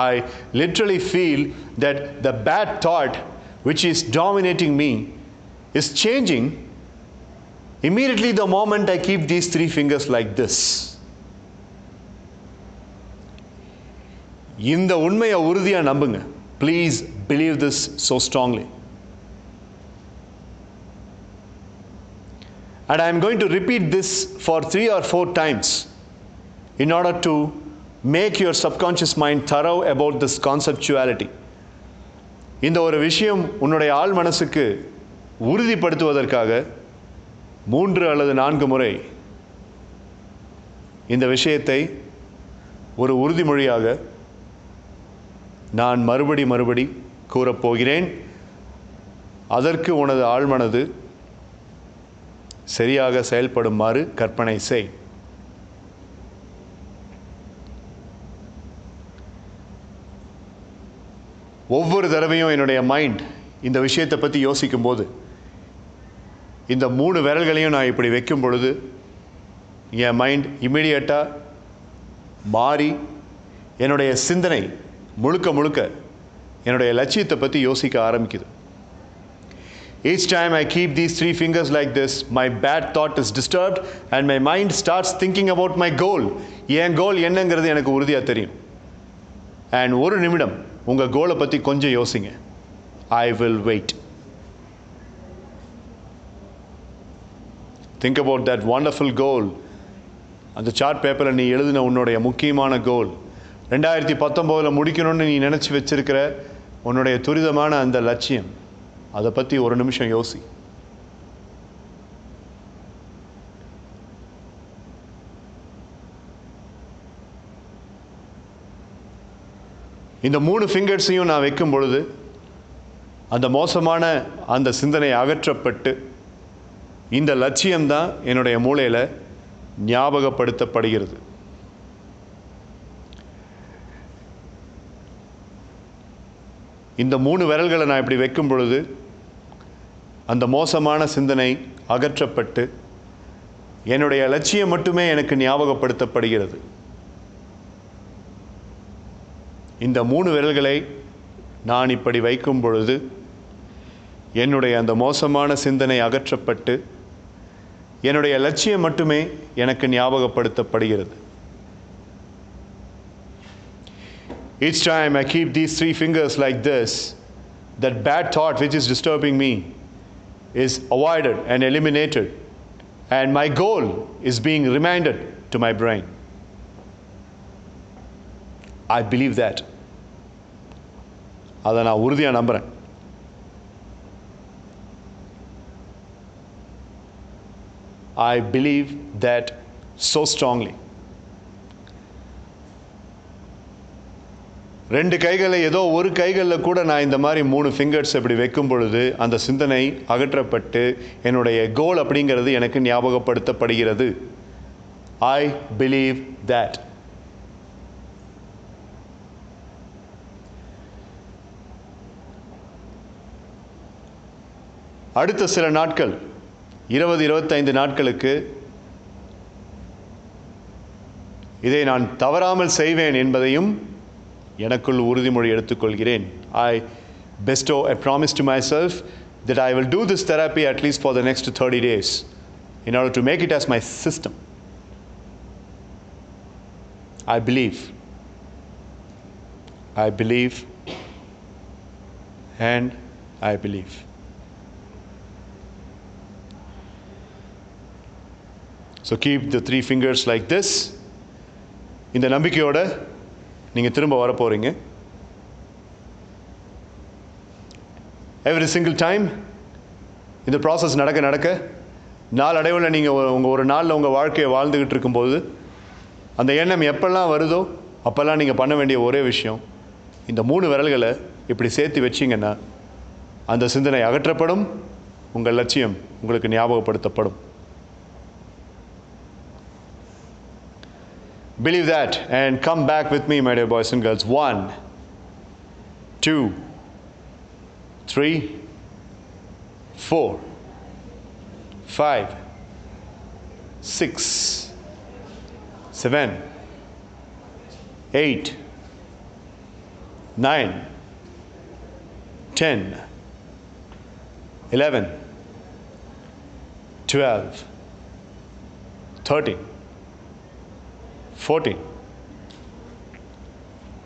S1: I literally feel that the bad thought which is dominating me is changing immediately the moment I keep these 3 fingers like this. இந்த உண்மையை உறுதியாக நம்புங்க. Please believe this so strongly. And I am going to repeat this for 3 or 4 times in order to make your subconscious mind thorough about this conceptuality. இந்த ஒரு விஷயம் உன்னுடைய ஆள் மனசுக்கு உறுதிப்படுத்துவதற்காக 3 அல்லது 4 முறை இந்த விஷயத்தை ஒரு உறுதிமொழியாக நான் மறுபடி கூறப்போகிறேன். அதற்கு உனது ஆழ்மனது சரியாக செயல்படுமாறு கற்பனை செய். ஒவ்வொரு தடவையும் என்னுடைய மைண்ட் இந்த விஷயத்தை பற்றி யோசிக்கும் போது இந்த 3 விரல்களையும் நான் இப்படி வைக்கும் பொழுது என் மைண்ட் இம்மிடியேட்டாக மாறி என்னுடைய சிந்தனை முழுக்க என்னுடைய லட்சியத்தை பற்றி யோசிக்க ஆரம்பிக்குது. Each time I keep these 3 fingers like this, my bad thought is disturbed and my mind starts thinking about my goal. என் கோல் என்னங்கிறது எனக்கு உறுதியாக தெரியும். And ஒரு நிமிடம் உங்கள் கோலை பற்றி கொஞ்சம் யோசிங்க. I will wait. Think about that wonderful goal. அந்த சார்ட் பேப்பரில் நீ எழுதின உன்னுடைய முக்கியமான கோல், 2019 முடிக்கணும்னு நீ நினச்சி வச்சிருக்கிற உன்னுடைய துரிதமான அந்த லட்சியம், அதை பற்றி ஒரு நிமிஷம் யோசி. இந்த 3 ஃபிங்கர்ஸையும் நான் வைக்கும் பொழுது அந்த மோசமான அந்த சிந்தனை அகற்றப்பட்டு இந்த லட்சியம்தான் என்னுடைய மூளையில் ஞாபகப்படுத்தப்படுகிறது. இந்த 3 விரல்களை நான் இப்படி வைக்கும் பொழுது அந்த மோசமான சிந்தனை அகற்றப்பட்டு என்னுடைய லட்சியம் மட்டுமே எனக்கு ஞாபகப்படுத்தப்படுகிறது. இந்த 3 விரல்களை நான் இப்படி வைக்கும் பொழுது என்னுடைய அந்த மோசமான சிந்தனை அகற்றப்பட்டு என்னுடைய லட்சியம் மட்டுமே எனக்கு ஞாபகப்படுத்தப்படுகிறது. Each time I keep these 3 fingers like this,
S2: that bad thought which is disturbing me is avoided and eliminated, and my goal is being reminded to my brain. I believe that. அதை நான் உறுதியாக நம்புகிறேன். I believe that so strongly. ரெண்டு கைகளை ஏதோ ஒரு கைகளில் கூட நான் இந்த மாதிரி 3 ஃபிங்கர்ஸ் இப்படி வைக்கும் பொழுது அந்த சிந்தனை அகற்றப்பட்டு என்னுடைய கோல் அப்படிங்கிறது எனக்கு ஞாபகப்படுத்தப்படுகிறது. I believe that. அடுத்த சில நாட்கள் 20-25 நாட்களுக்கு இதை நான் தவறாமல் செய்வேன் என்பதையும் எனக்குள் உறுதிமொழி எடுத்துக்கொள்கிறேன். I bestow a promise to myself that I will do this therapy at least for the next 30 days in order to make it as my system. I believe. I believe. And I believe. So keep the 3 fingers like this. இந்த நம்பிக்கையோட நீங்கள் திரும்ப வர போகிறீங்க. Every single time இந்த process நடக்க நடக்க நாளடைவில் நீங்கள் உங்கள் ஒரு நாளில் உங்கள் வாழ்க்கையை வாழ்ந்துக்கிட்டு இருக்கும்போது அந்த எண்ணம் எப்பெல்லாம் வருதோ அப்போல்லாம் நீங்கள் பண்ண வேண்டிய ஒரே விஷயம், இந்த 3 விரல்களை இப்படி சேர்த்து வச்சிங்கன்னா அந்த சிந்தனை அகற்றப்படும், உங்கள் லட்சியம் உங்களுக்கு ஞாபகப்படுத்தப்படும். Believe that and come back with me, my dear boys and girls. 1, 2, 3, 4, 5, 6, 7, 8, 9, 10, 11, 12, 13, 14,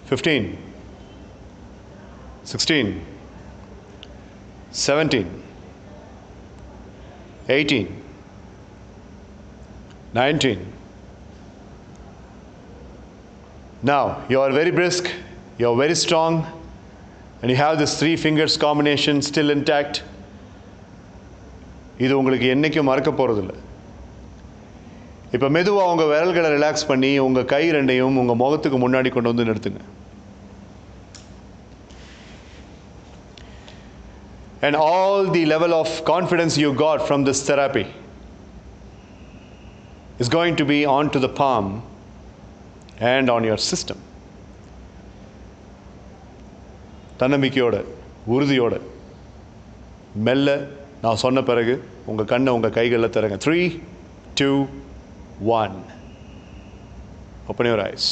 S2: 15, 16, 17, 18, 19. Now, you are very brisk, you are very strong, and you have this 3 fingers combination still intact. இது உங்களுக்கு என்னைக்கும் மறக்க போகிறதில்லை. இப்போ மெதுவாக உங்கள் விரல்களை ரிலாக்ஸ் பண்ணி உங்கள் கை ரெண்டையும் உங்கள் முகத்துக்கு முன்னாடி கொண்டு வந்து நிறுத்துங்க. And all the level of confidence you got from this therapy is going to be onto the palm and on your system. தன்னம்பிக்கையோட உறுதியோட மெல்ல நான் சொன்ன பிறகு உங்கள் கண்ணை உங்கள் கைகளில் தரங்க. 3, 2, 1. Open your eyes.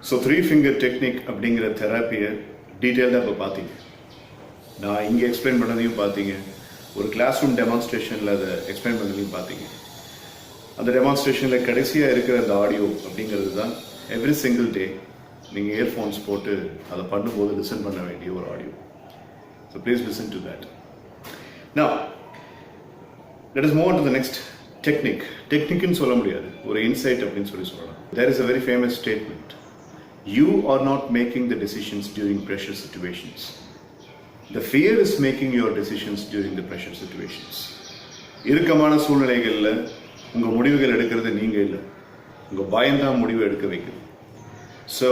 S1: So 3 finger technique அப்படிங்கிற தெராப்பியை டீட்டெயில்டாக இப்போ பார்த்தீங்க. நான் இங்கே எக்ஸ்பிளைன் பண்ணதையும் பார்த்தீங்க, ஒரு கிளாஸ் ரூம் டெமான்ஸ்ட்ரேஷனில் அதை எக்ஸ்பிளைன் பண்ணதையும் பார்த்தீங்க. அந்த டெமான்ஸ்ட்ரேஷனில் கடைசியாக இருக்கிற அந்த ஆடியோ அப்படிங்கிறது தான் எவ்ரி சிங்கிள் டே நீங்கள் இயர்ஃபோன்ஸ் போட்டு அதை பண்ணும்போது லிசன் பண்ண வேண்டிய ஒரு audio. So please listen to that. Now, let us move on to the next technique. Technique-னு சொல்ல முடியாது, ஒரு இன்சைட் அப்படின்னு சொல்லலாம். There is a very famous statement. You are not making the decisions during pressure situations. The fear is making your decisions during the pressure situations. இறுக்கமான சூழ்நிலைகளில் உங்கள் முடிவுகள் எடுக்கிறது நீங்கள் இல்லை, உங்கள் பயம்தான் முடிவு எடுக்க வைக்குது. ஸோ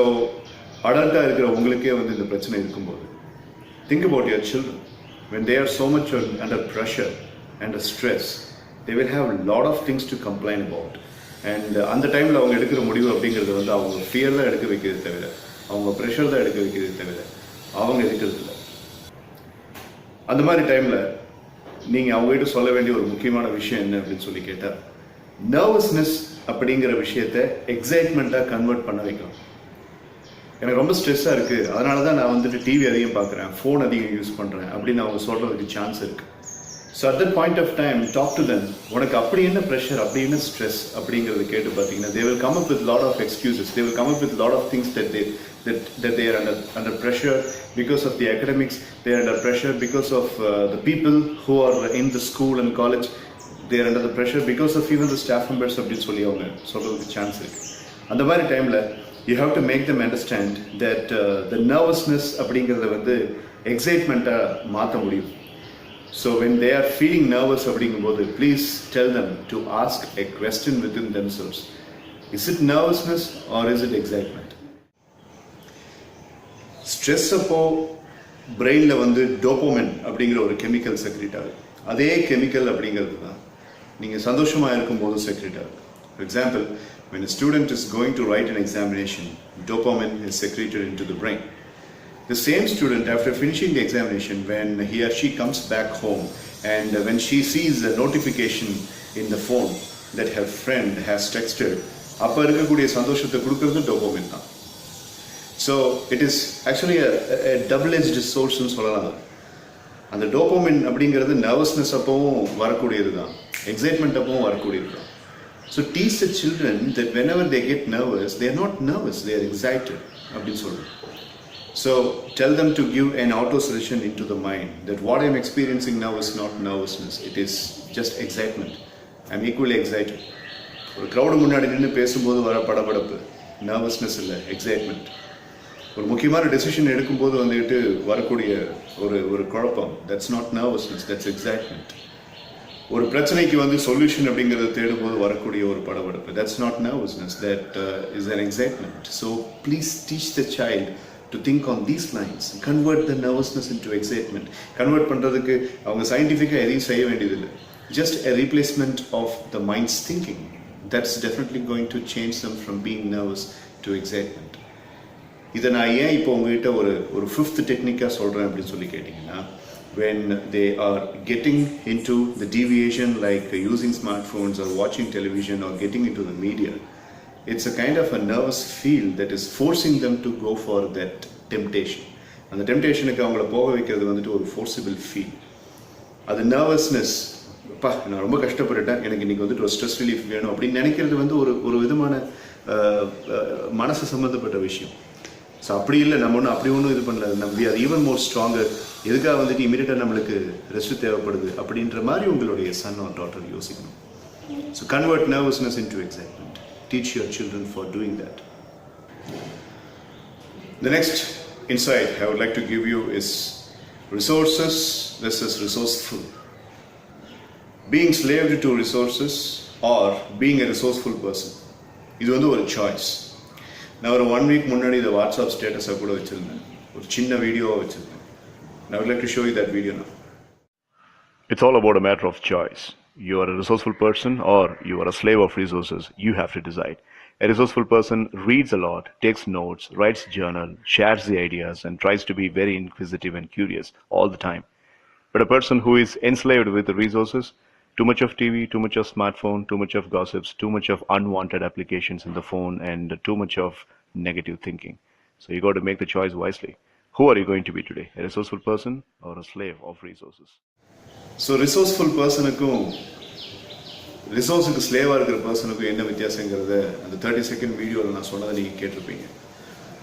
S1: அடல்ட்டாக இருக்கிற உங்களுக்கே இந்த பிரச்சனை இருக்கும்போது think about your children. When they are so much under pressure and stress, they will have a lot of things to complain about. And அந்த டைமில் அவங்க எடுக்கிற முடிவு அப்படிங்கிறது அவங்க ஃபியர் தான் எடுக்க வைக்கிறது தவிர, அவங்க ப்ரெஷர் தான் எடுக்க வைக்கிறது தவிர அவங்க எடுக்கிறது இல்லை. அந்த மாதிரி டைமில் நீங்கள் அவங்ககிட்ட சொல்ல வேண்டிய ஒரு முக்கியமான விஷயம் என்ன அப்படின்னு சொல்லி கேட்டால், நர்வஸ்னஸ் அப்படிங்கிற விஷயத்தை எக்ஸைட்மெண்ட்டாக கன்வெர்ட் பண்ண வைக்கணும். எனக்கு ரொம்ப ஸ்ட்ரெஸ்ஸாக இருக்குது, அதனால தான் நான் டிவி அதிகம் பார்க்குறேன், ஃபோன் அதிகம் யூஸ் பண்ணுறேன் அப்படின்னு அவங்க சொல்கிறதுக்கு சான்ஸ் இருக்குது. So at that point of time talk to them. உனக்கு அப்படி என்ன ப்ரெஷர், அப்படி என்ன ஸ்ட்ரெஸ் அப்படிங்கிறது கேட்டு பார்த்தீங்கன்னா, they will come up with lot of excuses, they will come up with lot of things that that they are under pressure because of the academics, they are under pressure because of the people who are in the school and college, they are under the pressure because of even the staff members அப்படின்னு சொல்லி அவங்க சொல்றதுக்கு chance இருக்கு. அந்த மாதிரி டைமில் you have to make them understand that the nervousness அப்படிங்கிறத வந்து எக்ஸைட்மெண்ட்டாக மாற்ற முடியும். So when they are feeling nervous அப்படிங்கும்போது please tell them to ask a question within themselves. Is it nervousness or is it excitement? Stress அப்போ பிரெயினில் வந்து dopamine அப்படிங்கிற ஒரு கெமிக்கல் செக்ரேட் ஆகுது. அதே கெமிக்கல் அப்படிங்கிறது தான் நீங்கள் சந்தோஷமாக இருக்கும்போது செக்ரேட் ஆகுது. For example, when a student is going to write an examination, dopamine is secreted into the brain. The same student, after finishing the examination, when he or she comes back home and when she sees a notification in the phone that her friend has texted, அப்போ இருக்கக்கூடிய சந்தோஷத்தை கொடுக்கறது dopamine தான். So it is actually double-edged sourceன்னு சொல்லலாம். அந்த dopamine அப்படிங்கிறது nervousness அப்பவும் வரக்கூடியது தான், எக்ஸைட்மெண்ட் அப்பவும் வரக்கூடியது தான். So teach the children that whenever they get nervous, they are not nervous, they are excited அப்படின்னு சொல்லுவோம். So tell them to give an auto suggestion into the mind that what I am experiencing now is not nervousness, it is just excitement. I am equally excited. ஒரு crowd முன்னாடி நின்று பேசும்போது வர படபடப்பு nervousness இல்லை, excitement. ஒரு முக்கியமான decision எடுக்கும்போது வந்துட்டு வரக்கூடிய ஒரு குழப்பம், that's not nervousness, that's excitement. ஒரு பிரச்சனைக்கு வந்து சொல்யூஷன் அப்படிங்கிறத தேடும்போது வரக்கூடிய ஒரு படபடப்பு, that's not nervousness, that is an excitement. So please teach the child to think on these lines, convert the nervousness into excitement. Convert பண்ணுறதுக்கு அவங்க சயின்டிஃபிக்காக எதையும் செய்ய வேண்டியதில்லை, just a replacement of the mind's thinking. That's definitely going to change them from being nervous to excitement. இதை நான் ஏன் இப்போ உங்ககிட்ட ஒரு ஃபிஃப்த் டெக்னிக்காக சொல்கிறேன் அப்படின்னு சொல்லி கேட்டிங்கன்னா, when they are getting into the deviation like using smartphones or watching television or getting into the media, it's a kind of a nervous feel that is forcing them to go for that temptation. அந்த டெம்டேஷனுக்கு அவங்கள போக வைக்கிறது வந்துட்டு ஒரு forcible feel. அது nervousness, அப்பா நான் ரொம்ப கஷ்டப்பட்டுட்டேன், எனக்கு இன்றைக்கி வந்துட்டு ஒரு ஸ்ட்ரெஸ் ரிலீஃப் வேணும் அப்படின்னு நினைக்கிறது வந்து ஒரு விதமான மனசு சம்மந்தப்பட்ட விஷயம். ஸோ அப்படி இல்லை, நம்ம ஒன்றும் அப்படி ஒன்றும் இது பண்ணல, நம்ம we are even more stronger, எதுக்காக வந்துட்டு இமீடியட்டாக நம்மளுக்கு ரெஸ்ட் தேவைப்படுது அப்படின்ற மாதிரி உங்களுடைய சன் ஆர் டாட்டர் யோசிக்கணும். So convert nervousness into excitement. Teach your children for doing that. The next insight I would like to give you is resources versus resourceful. Being slave to resources or being a resourceful person. இது வந்து ஒரு choice. நான் ஒரு 1 week முன்னாடி இந்த WhatsApp ஸ்டேட்டஸை கூட வச்சுருந்தேன், ஒரு சின்ன வீடியோவாக வச்சுருந்தேன். I would like to show you that video now.
S2: It's all about a matter of choice. You are a resourceful person or you are a slave of resources. You have to decide. A resourceful person reads a lot, takes notes, writes journal, shares the ideas and tries to be very inquisitive and curious all the time. But a person who is enslaved with the resources, too much of TV, too much of smartphone, too much of gossips, too much of unwanted applications in the phone and too much of negative thinking. So you got to make the choice wisely. Who are you going to be today? A resourceful person or a slave of resources?
S1: So resourceful பர்சனுக்கும் ரிசோர்ஸுக்கு ஸ்லேவாக இருக்கிற பர்சனுக்கும் என்ன வித்தியாசங்கிறத அந்த 30 second வீடியோவில் நான் சொன்னதை நீங்கள் கேட்டிருப்பீங்க.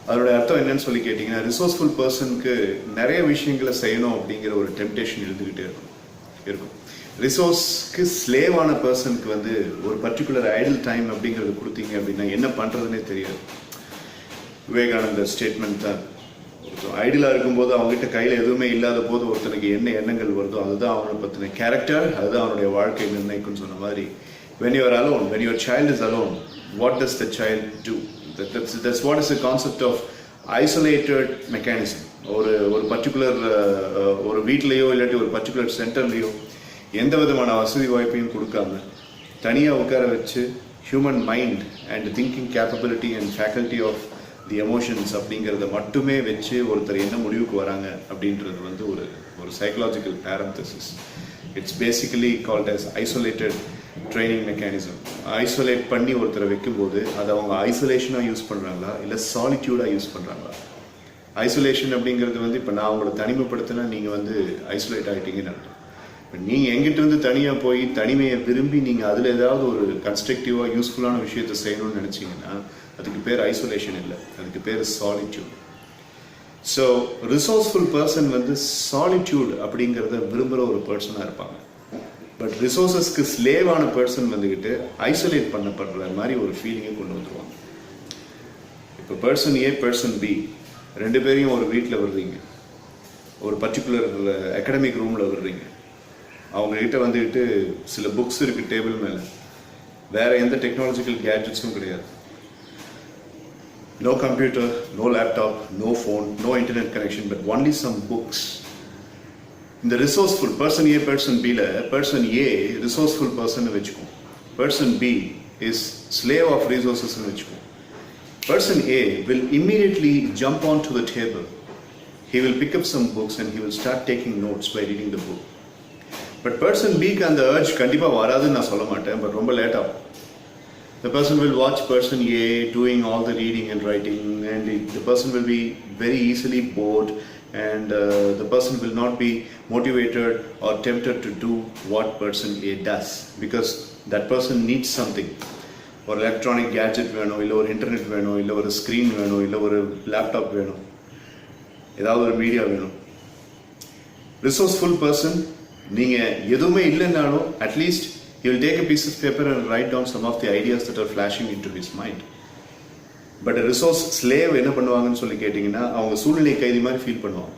S1: அதோடைய அர்த்தம் என்னன்னு சொல்லி கேட்டிங்கன்னா, ரிசோர்ஸ்ஃபுல் பர்சனுக்கு நிறைய விஷயங்களை செய்யணும் அப்படிங்கிற ஒரு டெம்டேஷன் இருந்துக்கிட்டே இருக்கும். ரிசோர்ஸ்க்கு ஸ்லேவான பர்சனுக்கு வந்து ஒரு பர்டிகுலர் ஐடில் டைம் அப்படிங்கிறது கொடுத்தீங்க அப்படின்னா என்ன பண்ணுறதுனே தெரியாது. விவேகானந்தர் ஸ்டேட்மெண்ட் தான், ஐடியலாக இருக்கும்போது அவங்ககிட்ட கையில் எதுவுமே இல்லாத போது ஒருத்தனுக்கு என்ன எண்ணங்கள் வருதோ அதுதான் அவனை பற்றின கேரக்டர், அதுதான் அவனுடைய வாழ்க்கை நிர்ணயிக்கும்னு சொன்ன மாதிரி, when you are alone, when your child is alone, what does the child do? That's what is the concept of isolated mechanism. ஒரு பர்டிகுலர் ஒரு வீட்லேயோ இல்லாட்டி ஒரு பர்டிகுலர் சென்டர்லேயோ எந்த விதமான வசதி வாய்ப்பையும் கொடுக்காம தனியாக உட்கார வச்சு human mind and thinking capability and faculty of the emotions அப்படிங்கிறத மட்டுமே வச்சு ஒருத்தர் என்ன முடிவுக்கு வராங்க அப்படின்றது வந்து ஒரு psychological parenthesis. It's basically called as isolated training mechanism. Isolate பண்ணி ஒருத்தரை வைக்கும்போது அதை அவங்க ஐசோலேஷனாக யூஸ் பண்ணுறாங்களா இல்லை சாலிட்யூடாக யூஸ் பண்ணுறாங்களா? ஐசோலேஷன் அப்படிங்கிறது வந்து இப்போ நான் உங்களை தனிமைப்படுத்தினா நீங்கள் வந்து ஐசோலேட் ஆகிட்டீங்கன்னு அர்த்தம். நீங்கள் எங்கிட்ட தனியாக போய் தனிமையை விரும்பி நீங்கள் அதில் ஏதாவது ஒரு கன்ஸ்ட்ரக்டிவாக யூஸ்ஃபுல்லான விஷயத்தை செய்யணும்னு நினச்சிங்கன்னா அதுக்கு பேர் ஐசோலேஷன் இல்லை, அதுக்கு பேர் சாலிட்யூட். ஸோ ரிசோர்ஸ்ஃபுல் பர்சன் வந்து சாலிட்யூட் அப்படிங்கிறத விரும்புகிற ஒரு பர்சனாக இருப்பாங்க. பட் ரிசோர்ஸஸ்க்கு ஸ்லேவான பர்சன் வந்துக்கிட்டு ஐசோலேட் பண்ணப்படுற மாதிரி ஒரு ஃபீலிங்கை கொண்டு வந்துடுவாங்க. இப்போ பர்சன் ஏ பர்சன் பி ரெண்டு பேரையும் ஒரு வீட்டில் விடுறீங்க, ஒரு பர்டிகுலர் அகாடமிக் ரூமில் விடுறீங்க. அவங்ககிட்ட வந்துக்கிட்டு சில புக்ஸ் இருக்குது டேபிள் மேலே, வேறு எந்த டெக்னாலஜிக்கல் கேட்ஜெட்ஸும் கிடையாது. No computer, no laptop, no phone, no internet connection, but only some books. இந்த ரிசோர்ஸ்ஃபுல் பர்சன் ஏ பர்சன் பியில் பர்சன் ஏ ரிசோர்ஸ்ஃபுல் பர்சன் வச்சுக்கும், person B is slave of ரிசோர்ஸஸ்ன்னு வச்சுக்கும். Person A will immediately jump onto the table. He will pick up some books and he will start taking notes by reading the book. But person Bக்கு அந்த urge கண்டிப்பாக வராதுன்னு நான் சொல்ல மாட்டேன், but ரொம்ப லேட் ஆகும். The person will watch person A doing all the reading and writing, and the person will be very easily bored, and the person will not be motivated or tempted to do what person A does, because that person needs something. ஒரு electronic gadget வேணும், இல்லை ஒரு internet வேணும், இல்லை ஒரு screen வேணும், இல்லை ஒரு லேப்டாப் வேணும், ஏதாவது ஒரு மீடியா வேணும். ரிசோர்ஸ்ஃபுல் பர்சன் நீங்கள் எதுவுமே இல்லைன்னாலும் at least he will take a piece of paper and write down some of the ideas that are flashing into his mind. But a resource slave என்ன பண்ணுவாங்கன்னு சொல்லி கேட்டிங்கன்னா அவங்க சூழ்நிலை கைதி மாதிரி ஃபீல் பண்ணுவாங்க.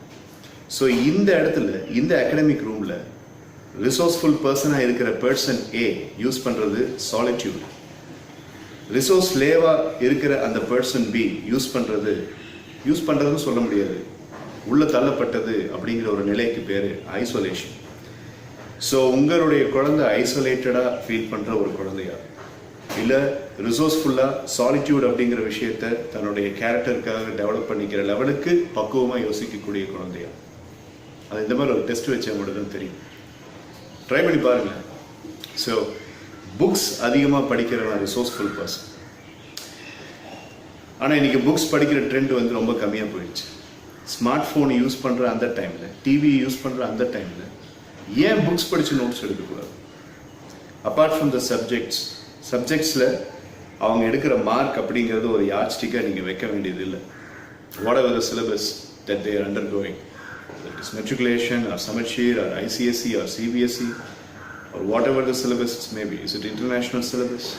S1: ஸோ இந்த இடத்துல இந்த அகாடமிக் ரூமில் ரிசோர்ஸ்ஃபுல் பர்சனாக இருக்கிற பர்சன் ஏ யூஸ் பண்ணுறது சாலிட்யூட். ரிசோர்ஸ் ஸ்லேவாக இருக்கிற அந்த பர்சன் பி யூஸ் பண்ணுறதுன்னு சொல்ல முடியாது, உள்ள தள்ளப்பட்டது அப்படிங்கிற ஒரு நிலைக்கு பேர் ஐசோலேஷன். ஸோ உங்களுடைய குழந்தை ஐசோலேட்டடாக ஃபீல் பண்ணுற ஒரு குழந்தையா, இல்லை ரிசோர்ஸ்ஃபுல்லாக சாலிட்யூட் அப்படிங்கிற விஷயத்தை தன்னுடைய கேரக்டருக்காக டெவலப் பண்ணிக்கிற லெவலுக்கு பக்குவமாக யோசிக்கக்கூடிய குழந்தையா? அது இந்த மாதிரி ஒரு டெஸ்ட் வச்சவங்களுக்கு தான் தெரியும். ட்ரை பண்ணி பாருங்கள். ஸோ புக்ஸ் அதிகமாக படிக்கிறவன் ரிசோர்ஸ்ஃபுல் பர்சன். ஆனால் இன்றைக்கி புக்ஸ் படிக்கிற ட்ரெண்ட் வந்து ரொம்ப கம்மியாக போயிடுச்சு. ஸ்மார்ட் ஃபோன் யூஸ் பண்ணுற அந்த டைமில், டிவி யூஸ் பண்ணுற அந்த டைமில் ஏன் புக்ஸ் படித்து நோட்ஸ் எடுக்கக்கூடாது? அப்பார்ட் ஃப்ரம் த சப்ஜெக்ட்ஸில் அவங்க எடுக்கிற மார்க் அப்படிங்கிறது ஒரு யார்ட் ஸ்டிக்காக நீங்கள் வைக்க வேண்டியது இல்லை. Whatever the syllabus that they are undergoing, that is matriculation or Samacheer or ICSE or CBSE or whatever the syllabus maybe, is it international syllabus,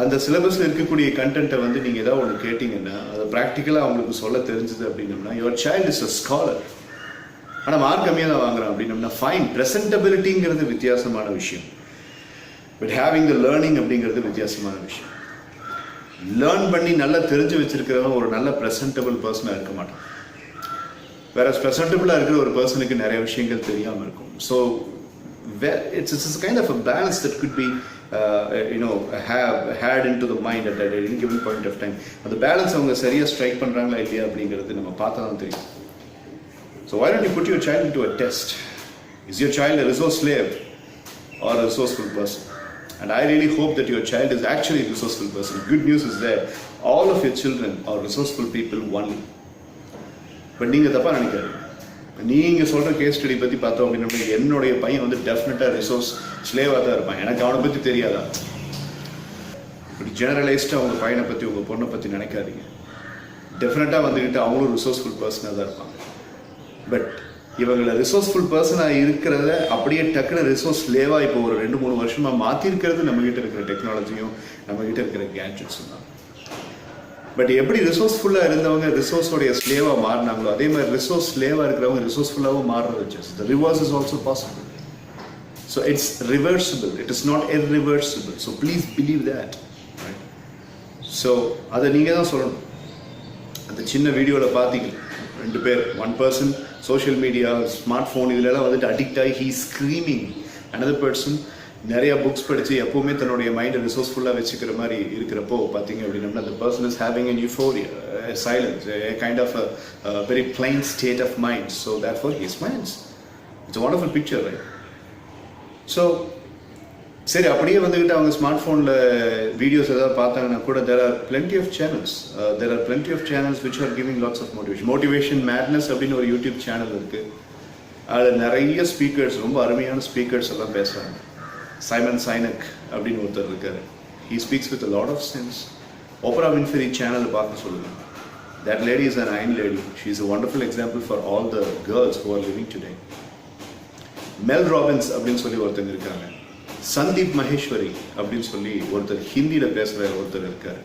S1: அந்த சிலபஸில் இருக்கக்கூடிய கண்டென்ட்டை வந்து நீங்கள் ஏதாவது ஒன்று கேட்டிங்கன்னா அதை ப்ராக்டிக்கலாக அவங்களுக்கு சொல்ல தெரிஞ்சுது அப்படின்னம்னா your child is a scholar. ஆனால் மார்க் கம்மியாக தான் வாங்குறான் அப்படின்னம்னா ஃபைன். ப்ரெசன்டபிலிட்டிங்கிறது வித்தியாசமான விஷயம், பட் ஹேவிங் த லேர்னிங் அப்படிங்கிறது வித்தியாசமான விஷயம். லேர்ன் பண்ணி நல்லா தெரிஞ்சு வச்சிருக்கிறவன் ஒரு நல்ல ப்ரெசன்டபிள் பர்சனாக இருக்க மாட்டான். வேற ப்ரெசன்டபிளாக இருக்கிற ஒரு பர்சனுக்கு நிறைய விஷயங்கள் தெரியாமல் இருக்கும். So it's kind of a balance that could be have had into the mind at any given point of time. அந்த பேலன்ஸ் அவங்க சரியாக ஸ்ட்ரைக் பண்ணுறாங்களா இல்லையா அப்படிங்கிறது நம்ம பார்த்தா தான் தெரியும். So why don't you put your child into a test? Is your child a resource slave or a resourceful person? And I really hope that your child is actually a resourceful person. Good news is there. All of your children are resourceful people only. But நீங்கள் தப்பாக நினைக்காதீங்க. நீங்கள் சொல்கிற case study பற்றி பார்த்தோம் அப்படின்னா என்னுடைய பையன் வந்து டெஃபினட்டாக ரிசோர்ஸ் ஸ்லேவாக தான் இருப்பான், எனக்கு அவனை பற்றி தெரியாதா? இப்படி ஜெனரலைஸ்டாக உங்கள் பையனை பற்றி உங்கள் பொண்ணை பற்றி நினைக்காதீங்க. டெஃபினட்டாக வந்துக்கிட்டு அவங்களும் ரிசோர்ஸ்ஃபுல் பர்சனாக தான் இருப்பாங்க. பட் இவங்களை ரிசோர்ஸ்ஃபுல் பர்சனாக இருக்கிறத அப்படியே டக்குன்னு ரிசோர்ஸ் ஸ்லேவாக இப்போ ஒரு 2-3 வருஷமாக மாற்றிருக்கிறது நம்மகிட்ட இருக்கிற டெக்னாலஜியும் நம்மகிட்ட இருக்கிற கேட்ஜெட்ஸும் தான். பட் எப்படி ரிசோர்ஸ்ஃபுல்லாக இருந்தவங்க ரிசோர்ஸோடைய ஸ்லேவாக மாறினாங்களோ அதே மாதிரி ரிசோர்ஸ் ஸ்லேவாக இருக்கிறவங்க ரிசோர்ஸ்ஃபுல்லாகவும் மாறுறது. The reverse is also possible. So it's reversible, it is not irreversible. So please believe that. So அதை நீங்கள் தான் சொல்லணும். அந்த சின்ன வீடியோவில் பார்த்தீங்க 2 பேர், one person social media smart phone இதிலெல்லாம் வந்துட்டு அடிக்ட் ஆகி ஹீ ஸ்க்ரீமிங். அனதர் பர்சன் நிறையா புக்ஸ் படித்து எப்போவுமே தன்னுடைய மைண்டை ரிசோர்ஸ்ஃபுல்லாக வச்சுக்கிற மாதிரி இருக்கிறப்போ பார்த்தீங்க அப்படின்னா அந்த person is having an euphoria, silence, kind of a very plain state of mind. So therefore he smiles. It's a wonderful picture, right? So சரி, அப்படியே வந்துக்கிட்டு அவங்க ஸ்மார்ட் ஃபோனில் வீடியோஸ் ஏதாவது பார்த்தாங்கன்னா கூட there are plenty of channels which are giving lots of motivation madness அப்படின்னு ஒரு யூடியூப் சேனல் இருக்குது. அதில் நிறைய ஸ்பீக்கர்ஸ், ரொம்ப அருமையான ஸ்பீக்கர்ஸ் எல்லாம் பேசுகிறாங்க. சைமன் சைனக் அப்படின்னு ஒருத்தர் இருக்கார். he speaks with a lot of sense. Oprah Winfrey channel பார்க்க சொல்லுங்க. That lady is an iron lady. She is a wonderful example for all the girls who are living today. Mel Robbins அப்படின்னு சொல்லி ஒருத்தங்க இருக்காங்க. சந்தீப் மகேஸ்வரி அப்படின்னு சொல்லி ஒருத்தர் ஹிந்தியில் பேசுகிற ஒருத்தர் இருக்கார்.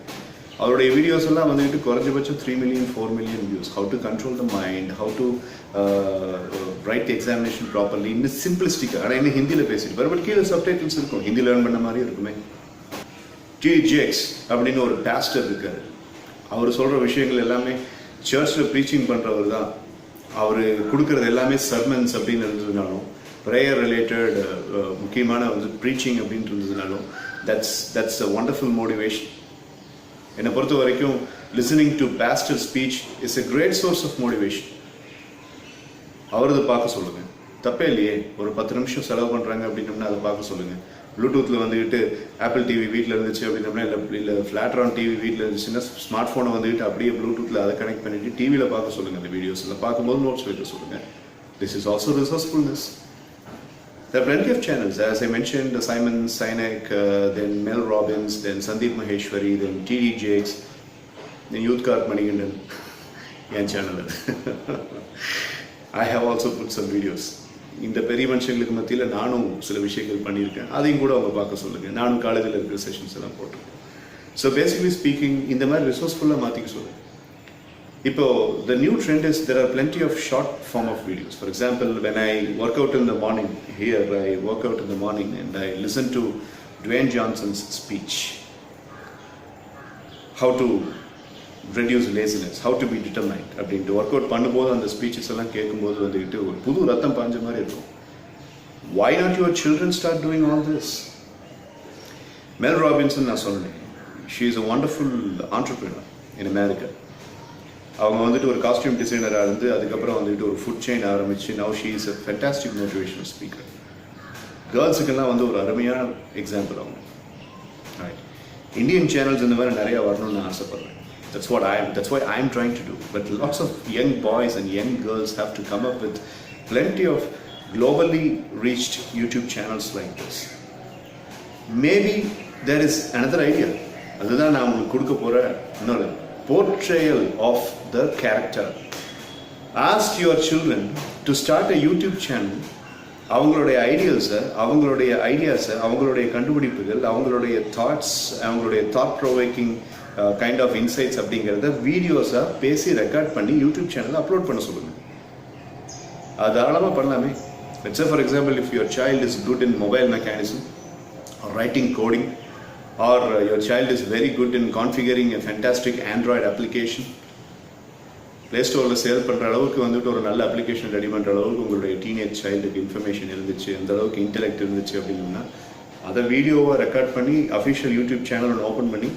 S1: அவருடைய வீடியோஸ் எல்லாம் வந்துட்டு குறைஞ்சபட்சம் 3 million 4 million views. How to control the mind, how to right the examination properly, இன்னும் சிம்பிளிஸ்டிக்காக. ஆனால் இன்னும் ஹிந்தியில் பேசிட்டு பட் கீழே சப்டைட்டில்ஸ் இருக்கும், ஹிந்தி லேர்ன் பண்ண மாதிரி இருக்குமே. ஜேக்ஸ் அப்படின்னு ஒரு பாஸ்டர் இருக்கார். அவர் சொல்கிற விஷயங்கள் எல்லாமே சர்ச்சில் ப்ரீச்சிங் பண்ணுறவர் தான். அவர் கொடுக்குறது எல்லாமே சர்மன்ஸ் அப்படின்னு இருந்ததுனாலும், ப்ரேயர் ரிலேட்டட் முக்கியமான வந்து ப்ரீச்சிங் அப்படின்ட்டு இருந்ததுனாலும் தட்ஸ் அ வண்டர்ஃபுல் மோட்டிவேஷன். என்னை பொறுத்த வரைக்கும் listening to pastor speech is a great source of motivation. அவரது பார்க்க சொல்லுங்கள், தப்பே இல்லையே. ஒரு 10 நிமிஷம் செலவு பண்ணுறாங்க அப்படின்னோம்னா அதை பார்க்க சொல்லுங்கள். ப்ளூடூத்தில் வந்துட்டு ஆப்பிள் டிவி வீட்டில் இருந்துச்சு அப்படின்னோம்னா, இல்லை ஃப்ளாட்ரான் டிவி வீட்டில் இருந்துச்சுன்னா ஸ்மார்ட் ஃபோனை வந்துட்டு அப்படியே ப்ளூடூத்தில் அதை கனெக்ட் பண்ணிவிட்டு டிவியில் பார்க்க சொல்லுங்கள். அந்த வீடியோஸ் எல்லாம் பார்க்கும்போது நோட்ஸ் வைக்க சொல்லுங்கள். This is also resourcefulness. There are plenty of channels, as I mentioned, Simon Sinek, then Mel Robbins, then Sandeep Maheshwari, then TD Jakes, then Youth Card Manikandan, and channel. I have also put some videos. இந்த பெரிய மனுஷங்களுக்கு மத்தியில் நானும் சில விஷயங்கள் பண்ணியிருக்கேன், அதையும் கூட அவங்க பார்க்க சொல்லுங்கள். நானும் காலேஜில் இருக்கிற செஷன்ஸ் எல்லாம் போட்டிருக்கேன். ஸோ பேசிக்லி ஸ்பீக்கிங் இந்த மாதிரி ரிசோர்ஸ்ஃபுல்லாக மாற்றிக்க சொல்லுங்கள். இப்போ the new trend is there are plenty of short form of videos. For example, when I work out in the morning, here I work out in the morning and I listen to Dwayne Johnson's speech. How to reduce laziness, how to be determined. அப்படின்ட்டு work out பண்ணும்போது அந்த speeches எல்லாம் கேட்கும்போது வந்துக்கிட்டு ஒரு புது ரத்தம் பாஞ்ச மாதிரி இருக்கும். Why not your children start doing all this? Mel Robinson நான் சொன்னேன், she is a wonderful entrepreneur in America. அவங்க வந்துட்டு ஒரு காஸ்டியூம் டிசைனராக இருந்து அதுக்கப்புறம் வந்துட்டு ஒரு ஃபுட் செயின் ஆரம்பித்து now she is a fantastic motivational speaker. கேர்ள்ஸுக்கெல்லாம் வந்து ஒரு அருமையான எக்ஸாம்பிள் அவங்க. ரைட், இந்தியன் சேனல்ஸ் இந்த மாதிரி நிறையா வரணும்னு நான் ஆசைப்பட்றேன். That's why I'm trying to do. But lots of young boys and young girls have to come up with plenty of globally reached YouTube channels like this. Maybe there is another idea. அதுதான் நான் உங்களுக்கு கொடுக்க போகிற இன்னொரு portrayal of the character. Ask your children to start a YouTube channel. அவங்களுடைய ஐடியல்ஸை, அவங்களுடைய ஐடியாஸை, அவங்களுடைய கண்டுபிடிப்புகள், அவங்களுடைய தாட்ஸ், அவங்களுடைய thought provoking kind of insights அப்படிங்கிறத வீடியோஸாக பேசி ரெக்கார்ட் பண்ணி யூடியூப் சேனலில் அப்லோட் பண்ண சொல்லுங்கள். அது தாராளமாக பண்ணலாமே. Let's say for example, if your child is good in mobile mechanism or writing coding, or your child is very good in configuring a fantastic Android application, play ஸ்டோரில் sale பண்ணுற அளவுக்கு வந்துட்டு ஒரு நல்ல அப்ளிகேஷன் ரெடி பண்ணுற அளவுக்கு உங்களுடைய teenage சைல்டுக்கு information இருந்துச்சு, அந்த அளவுக்கு இன்டெலெக்ட் இருந்துச்சு அப்படின்னா அதை வீடியோவை ரெக்கார்ட் பண்ணி அஃபிஷியல் யூடியூப் சேனல் ஒன்று ஓப்பன் பண்ணி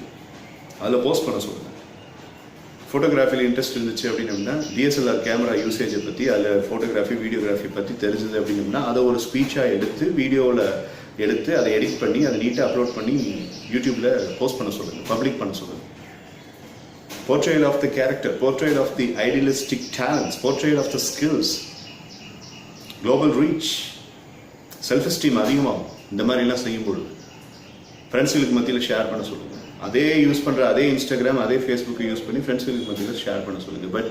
S1: அதில் போஸ்ட் பண்ண சொல்லுங்கள். ஃபோட்டோகிராஃபியில் இன்ட்ரெஸ்ட் இருந்துச்சு அப்படின்னம்னா DSLR கேமரா யூசேஜை பற்றி, அதில் ஃபோட்டோகிராஃபி வீடியோகிராஃபி பற்றி தெரிஞ்சது அப்படின்னம்னா அதை ஒரு ஸ்பீச்சாக எடுத்து வீடியோவில் எடுத்து அதை எடிட் பண்ணி அதை நீட்டாக அப்லோட் பண்ணி யூடியூப்பில் போஸ்ட் பண்ண சொல்லுங்கள், பப்ளிக் பண்ண சொல்லுங்கள். Portrayal of the character, portrayal of the idealistic talents, portrayal of the skills, global reach, self-esteem அதிகமாகும். இந்த மாதிரிலாம் செய்யும்பொழுது ஃப்ரெண்ட்ஸுகளுக்கு மத்தியில் ஷேர் பண்ண சொல்லுங்கள். அதே யூஸ் பண்ணுற அதே இன்ஸ்டாகிராம் அதே ஃபேஸ்புக்கை யூஸ் பண்ணி ஃப்ரெண்ட்ஸுகளுக்கு மத்தியில் ஷேர் பண்ண சொல்லுங்கள். பட்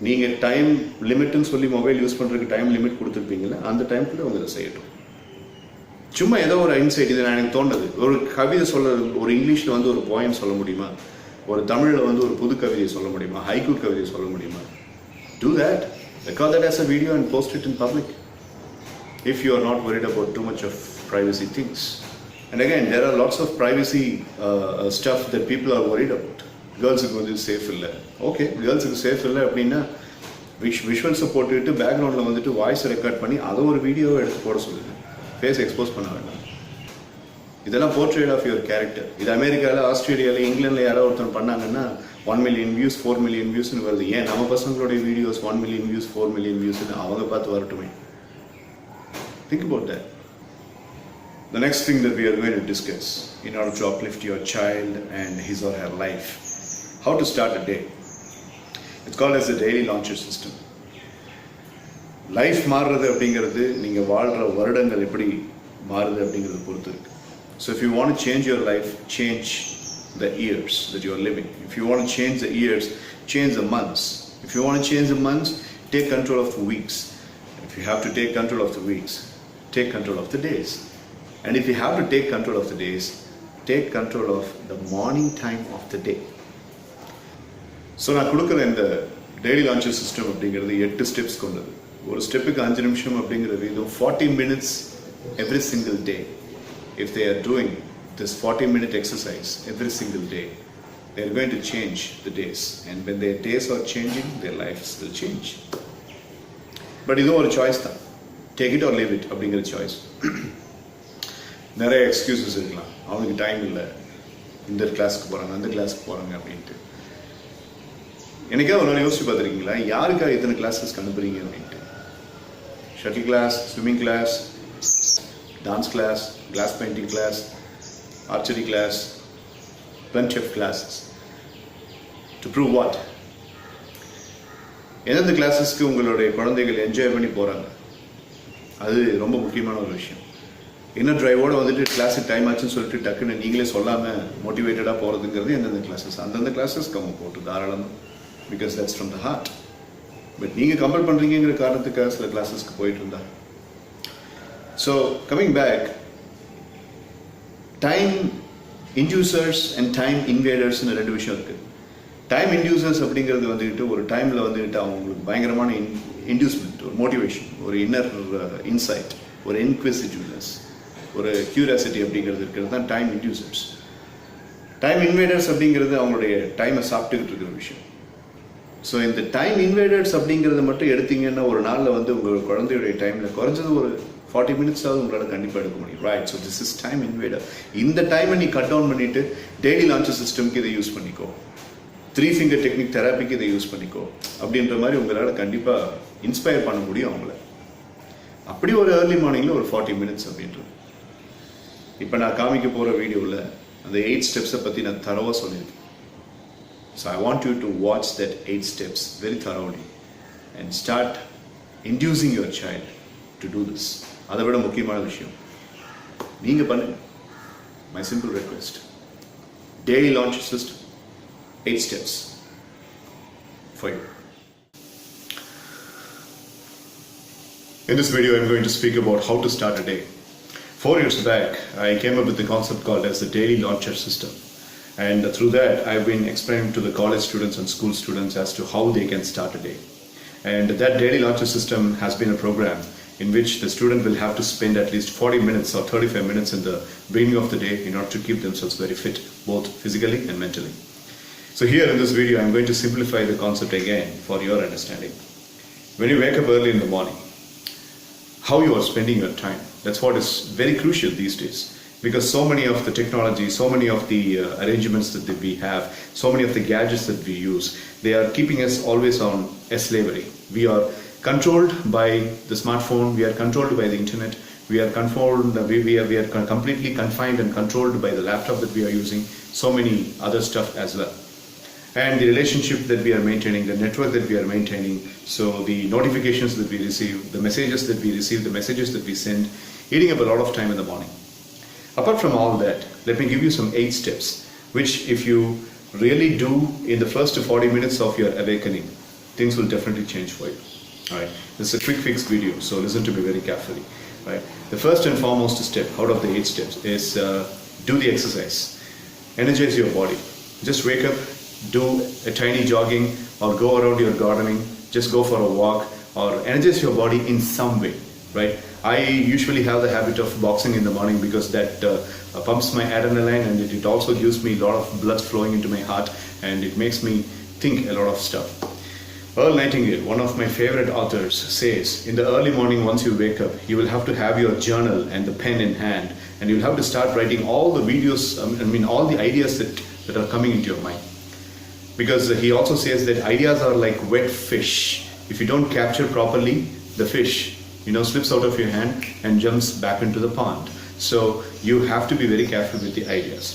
S1: நீங்கள் டைம் லிமிட்டுன்னு சொல்லி மொபைல் யூஸ் பண்ணுறதுக்கு டைம் லிமிட் கொடுத்துருப்பீங்களா, அந்த டைம்குள்ளே அவங்க இதை செய்யட்டும். சும்மா ஏதோ ஒரு இன்சைட், இது எனக்கு தோணுது, ஒரு கவிதை சொல்ல, ஒரு இங்கிலீஷில் வந்து ஒரு போயம் சொல்ல முடியுமா, ஒரு தமிழில் வந்து ஒரு புது கவிதையை சொல்ல முடியுமா, ஹைக்கூ கவிதையை சொல்ல முடியுமா? Do that. Record that as a video and post it in public. If you are not worried about too much of privacy things. And again, there are lots of privacy stuff that people are worried about. Girls-க்கு வந்து safe இல்லை. Okay, கேர்ள்ஸுக்கு safe இல்லை அப்படின்னா விஷுவல்ஸை போட்டுக்கிட்டு பேக்ரவுண்டில் வந்துட்டு voice record பண்ணி அதை ஒரு வீடியோவை எடுத்து போட சொல்லுங்கள். ஃபேஸ் எக்ஸ்போஸ் பண்ண வேண்டாம். இதெல்லாம் போர்ட்ரேட் ஆஃப் யுவர் கேரக்டர். இது அமெரிக்காவில், ஆஸ்திரேலியாவில், இங்கிலாண்டில் யாராவது ஒருத்தர் பண்ணாங்கன்னா 1 million வியூஸ் 4 million வியூஸ்னு வருது. ஏன் நம்ம பசங்களுடைய வீடியோஸ் 1 million வியூஸ் 4 million வியூஸ்னு அவங்க பார்த்து வரட்டுமே. Think about that. The next thing that we are going to discuss in order to uplift your child and his or her life, how to start a day. It's called as the daily launcher system. Life மாறுறது அப்படிங்கிறது நீங்கள் வாழ்கிற வருடங்கள் எப்படி மாறுது அப்படிங்கிறது பொறுத்து இருக்குது. So if you want to change your life, change the years that you are living. If you want to change the years, change the months. If you want to change the months, take control of the weeks. If you have to take control of the weeks, take control of the days. And if you have to take control of the days, take control of the morning time of the day. So நான் கொடுக்குற இந்த daily launcher system அப்படிங்கிறது 8 steps கொண்டது. ஒரு ஸ்டெப்புக்கு 5 நிமிஷம் அப்படிங்கிற வீதம் 40 minutes every single day. If they are doing this 40-minute exercise every single day, they are going to change the days. And when their days are changing, their lives will change. But இதுவும் ஒரு choice தான். Take it or leave it அப்படிங்கிற choice. நிறைய excuses இருக்கலாம். அவனுக்கு time இல்லை, இந்த கிளாஸுக்கு போகிறாங்க, அந்த கிளாஸுக்கு போகிறாங்க அப்படின்ட்டு. எனக்கே ஒரு நாள் யோசிச்சு பார்த்துருக்கீங்களா, யாருக்காக இத்தனை கிளாஸஸ்க்கு அனுப்புறீங்க அப்படின்ட்டு? Shuttle class, swimming class, dance class, class painting class, archery class, plenty of classes. To prove what? எந்தெந்த கிளாஸஸ்க்கு உங்களுடைய குழந்தைகள் என்ஜாய் பண்ணி போகிறாங்க, அது ரொம்ப முக்கியமான ஒரு விஷயம். இன்னும் ட்ரைவோடு வந்துட்டு கிளாஸுக்கு டைம் ஆச்சுன்னு சொல்லிட்டு டக்குன்னு நீங்களே சொல்லாமல் மோட்டிவேட்டடாக போகிறதுங்கிறது எந்தெந்த கிளாஸஸ், அந்தந்த கிளாஸஸ்க்கு அவங்க போட்டு தாராளமாக, because that's from the heart. But நீங்கள் கம்பல் பண்ணுறீங்கிற காரணத்துக்காக சில கிளாஸஸ்க்கு போயிட்டு இருந்தா. So coming back, time inducers and time இன்வேடர்ஸ்னு 2 விஷயம் இருக்குது. டைம் இன்டியூசர்ஸ் அப்படிங்கிறது வந்துக்கிட்டு ஒரு டைமில் வந்துக்கிட்டு அவங்களுக்கு பயங்கரமான இன்டியூஸ்மெண்ட், ஒரு மோட்டிவேஷன், ஒரு இன்னர் இன்சைட், ஒரு இன்க்விசிட்டிவ்னஸ், ஒரு கியூரியாசிட்டி அப்படிங்கிறது இருக்கிறது தான் டைம் இன்டியூசர்ஸ். டைம் இன்வேடர்ஸ் அப்படிங்கிறது அவங்களுடைய டைமை சாப்பிட்டுக்கிட்டு இருக்கிற விஷயம். ஸோ இந்த டைம் இன்வேடர்ஸ் அப்படிங்கிறத மட்டும் எடுத்தீங்கன்னா ஒரு நாளில் வந்து உங்கள் குழந்தையுடைய டைமில் குறைஞ்சது ஒரு 40 minutes உங்களால் கண்டிப்பாக எடுக்க முடியும். Right, so this is time invader. இந்த டைமை நீ கட் டவுன் பண்ணிவிட்டு டெய்லி லான்ச்சர் சிஸ்டம்க்கு இதை யூஸ் பண்ணிக்கோ, 3 finger டெக்னிக் தெராப்பிக்கு இதை யூஸ் பண்ணிக்கோ அப்படின்ற மாதிரி உங்களால் கண்டிப்பாக இன்ஸ்பயர் பண்ண முடியும் அவங்கள. அப்படி ஒரு ஏர்லி மார்னிங்கில் ஒரு 40 minutes அப்படின்றது. இப்போ நான் காமிக்க போகிற வீடியோவில் அந்த 8 ஸ்டெப்ஸை பற்றி நான் தரவாக சொல்லியிருக்கேன். So I want you to watch that 8 steps very thoroughly and start inducing your child to do this. அதை விட முக்கியமான விஷயம் நீங்கள் பண்ணுங்க. My simple request, daily launch system, 8 steps for you. In this video, I'm going to speak about how to start a day. 4 years back, I came up with the concept called as the daily launcher system. And through that, I've been explaining to the college students and school students as to how they can start a day. And that daily launcher system has been a program in which the student will have to spend at least 40 minutes or 35 minutes in the beginning of the day in order to keep themselves very fit, both physically and mentally. So here in this video, I'm going to simplify the concept again for your understanding. When you wake up early in the morning, how you are spending your time, that's what is very crucial these days, because so many of the technology, so many of the arrangements that we have, so many of the gadgets that we use, they are keeping us always on a slavery. We are controlled by the smartphone, we are controlled by the internet, we are controlled, we are completely confined and controlled by the laptop that we are using, so many other stuff as well. And the relationship that we are maintaining, the network that we are maintaining, so the notifications that we receive, the messages that we receive, the messages that we send, eating up a lot of time in the morning. Apart from all that, let me give you some 8 steps, which if you really do in the first 40 minutes of your awakening, things will definitely change for you. Alright, this is a quick fix video, so listen to me very carefully. Right, the first and foremost step out of the 8 steps is do the exercise, energize your body. Just wake up, do a tiny jogging or go around your gardening, just go for a walk or energize your body in some way, right? I usually have the habit of boxing in the morning because that pumps my adrenaline and it also gives me a lot of blood flowing into my heart and it makes me think a lot of stuff. Earl Nightingale, one of my favorite authors, says in the early morning once you wake up, you will have to have your journal and the pen in hand and you'll have to start writing all the videos, all the ideas that are coming into your mind. Because he also says that ideas are like wet fish. If you don't capture properly, the fish, slips out of your hand and jumps back into the pond. So you have to be very careful with the ideas.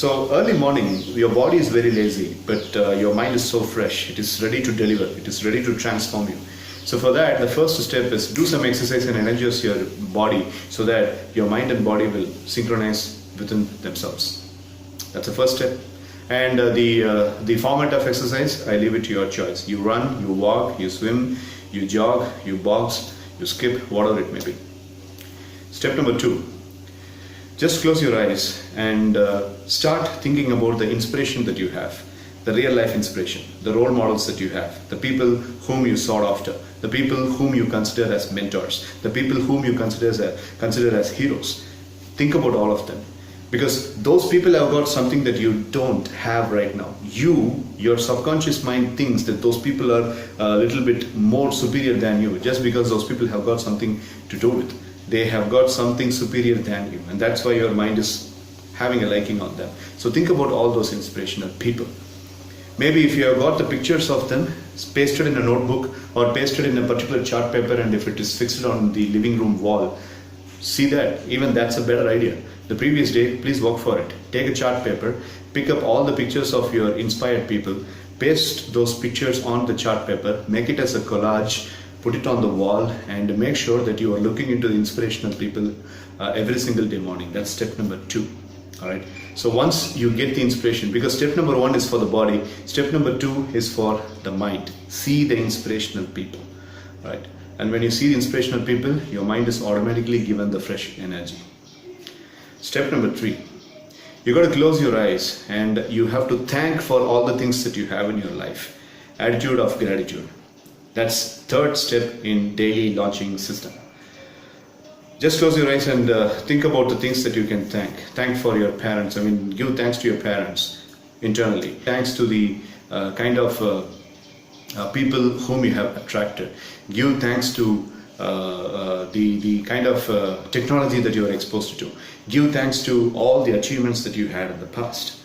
S1: So early morning, your body is very lazy, but your mind is so fresh. It is ready to deliver. It is ready to transform you. So for that, the first step is do some exercise and energize your body so that your mind and body will synchronize within themselves. That's the first step. And the format of exercise, I leave it to your choice. You run, you walk, you swim, you jog, you box, you skip, whatever it may be. Step number 2. Just close your eyes and start thinking about the inspiration that you have, the real life inspiration, the role models that you have, the people whom you sought after, the people whom you consider as mentors, the people whom you consider as heroes. Think about all of them, because those people have got something that you don't have right now. Your subconscious mind thinks that those people are a little bit more superior than you, just because those people have got something to do with. They have got something superior than you, and that's why your mind is having a liking on them. So think about all those inspirational people. Maybe if you have got the pictures of them pasted in a notebook or pasted in a particular chart paper, and if it is fixed on the living room wall, see that. Even that's a better idea. The previous day, please work for it. Take a chart paper, pick up all the pictures of your inspired people, paste those pictures on the chart paper, make it as a collage, put it on the wall, and make sure that you are looking into the inspirational people every single day morning. That's step number 2. All right. So once you get the inspiration, because step number 1 is for the body, step number 2 is for the mind. See the inspirational people. Right. And when you see the inspirational people, your mind is automatically given the fresh energy. Step number 3. You got to close your eyes and you have to thank for all the things that you have in your life. Attitude of gratitude. That's third step in daily launching system. Just close your eyes and think about the things that you can thank. Thank for your parents. Give thanks to your parents internally. Thanks to the kind of people whom you have attracted. Give thanks to the kind of technology that you are exposed to. Give thanks to all the achievements that you had in the past.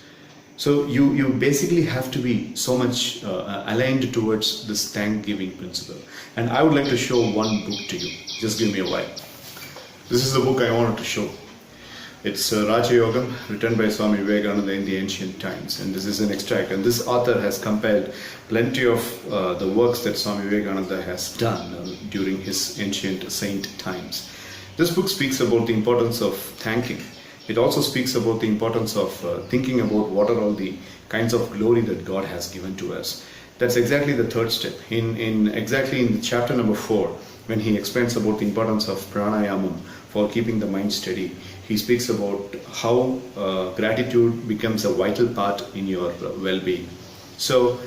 S1: So you basically have to be so much aligned towards this thank-giving principle. And I would like to show one book to you. Just give me a while. This is the book I wanted to show. It's Raja Yogam, written by Swami Vivekananda in the ancient times. And this is an extract. And this author has compiled plenty of the works that Swami Vivekananda has done during his ancient saint times. This book speaks about the importance of thanking. It also speaks about the importance of thinking about what are all the kinds of glory that God has given to us. That's exactly the third step. In chapter number 4, when he explains about the importance of pranayamam for keeping the mind steady, he speaks about how gratitude becomes a vital part in your well-being. So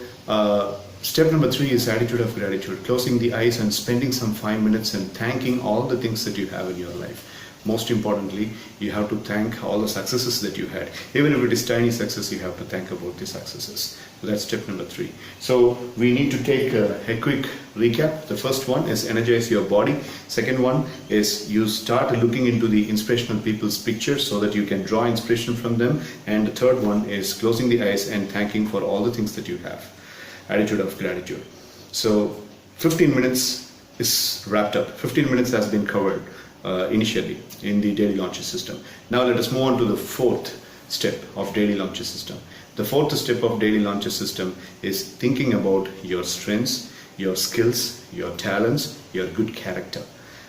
S1: step number 3 is attitude of gratitude, closing the eyes and spending some 5 minutes and thanking all the things that you have in your life. Most importantly, you have to thank all the successes that you had. Even if it is tiny success, you have to thank about the successes. So that's step number 3. So we need to take a quick recap. The first one is energize your body. Second one is you start looking into the inspirational people's pictures so that you can draw inspiration from them. And the third one is closing the eyes and thanking for all the things that you have. Attitude of gratitude. So 15 minutes is wrapped up. 15 minutes has been covered initially in the daily launches system. Now let us move on to the fourth step of daily launches system. The fourth step of daily launches system is thinking about your strengths, your skills, your talents, your good character.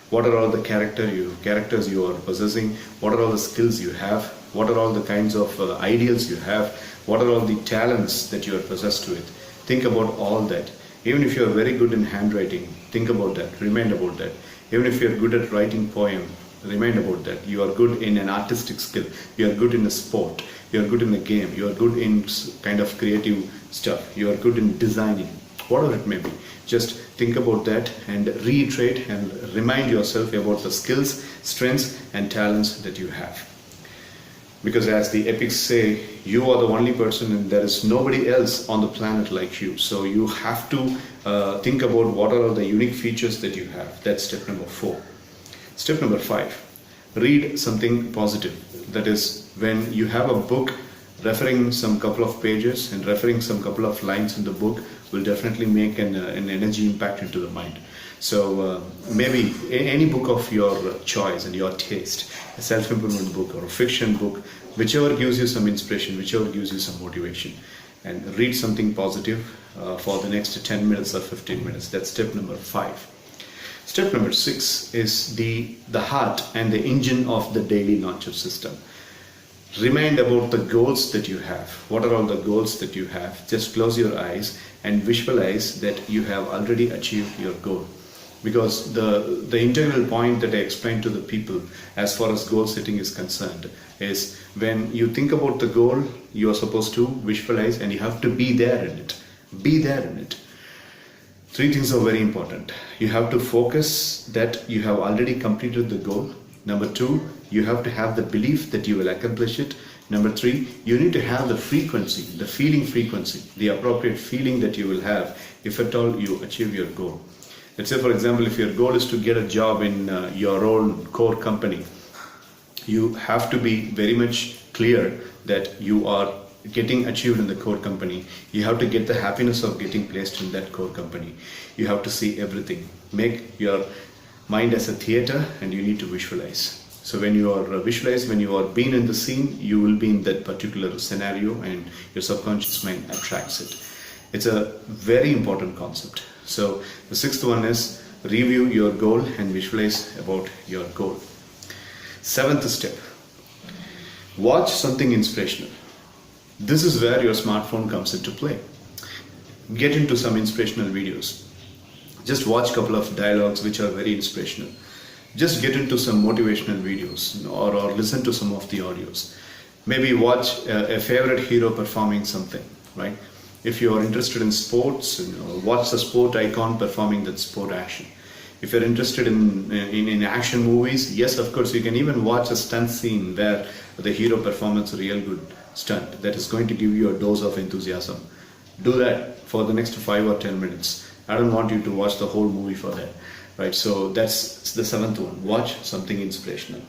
S1: What are all the characters you are possessing? What are all the skills you have? What are all the kinds of ideals you have? What are all the talents that you are possessed with? Think about all that. Even if you are very good in handwriting, think about that, remind about that. Even if you are good at writing poem, remind about that. You are good in an artistic skill, you are good in a sport, you are good in a game, you are good in kind of creative stuff, you are good in designing, whatever it may be. Just think about that and reiterate and remind yourself about the skills, strengths and talents that you have. Because as the epics say, you are the only person and there is nobody else on the planet like you. So you have to think about what are the unique features that you have. That's step number 4. Step number 5, read something positive. That is, when you have a book, referring some couple of pages and referring some couple of lines in the book will definitely make an energy impact into the mind. So maybe any book of your choice and your taste, a self-improvement book or a fiction book, whichever gives you some inspiration, whichever gives you some motivation, and read something positive for the next 10 minutes or 15 minutes. That's step number 5. Step number 6 is the heart and the engine of the daily launcher system. Remind about the goals that you have. What are all the goals that you have? Just close your eyes and visualize that you have already achieved your goal. Because the integral point that I explained to the people as far as goal setting is concerned is when you think about the goal, you are supposed to visualize and you have to be there in it. Be there in it. Three things are very important. You have to focus that you have already completed the goal. Number two, you have to have the belief that you will accomplish it. Number three, you need to have the frequency, the feeling frequency, the appropriate feeling that you will have if at all you achieve your goal. Let's say, for example, if your goal is to get a job in your own core company, you have to be very much clear that you are getting achieved in the core company. You have to get the happiness of getting placed in that core company. You have to see everything. Make your mind as a theater and you need to visualize. So when you are visualized, when you are being in the scene, you will be in that particular scenario and your subconscious mind attracts it. It's a very important concept. So the sixth one is review your goal and visualize about your goal. Seventh step, watch something inspirational. This is where your smartphone comes into play. Get into some inspirational videos. Just watch a couple of dialogues which are very inspirational. Just get into some motivational videos or listen to some of the audios. Maybe watch a favorite hero performing something, right? If you are interested in sports, watch the sport icon performing that sport action. If you're interested in action movies, yes, of course, you can even watch a stunt scene where the hero performs a real good stunt that is going to give you a dose of enthusiasm. Do that for the next 5 or 10 minutes. I don't want you to watch the whole movie for that, right? So that's the seventh one. Watch something inspirational.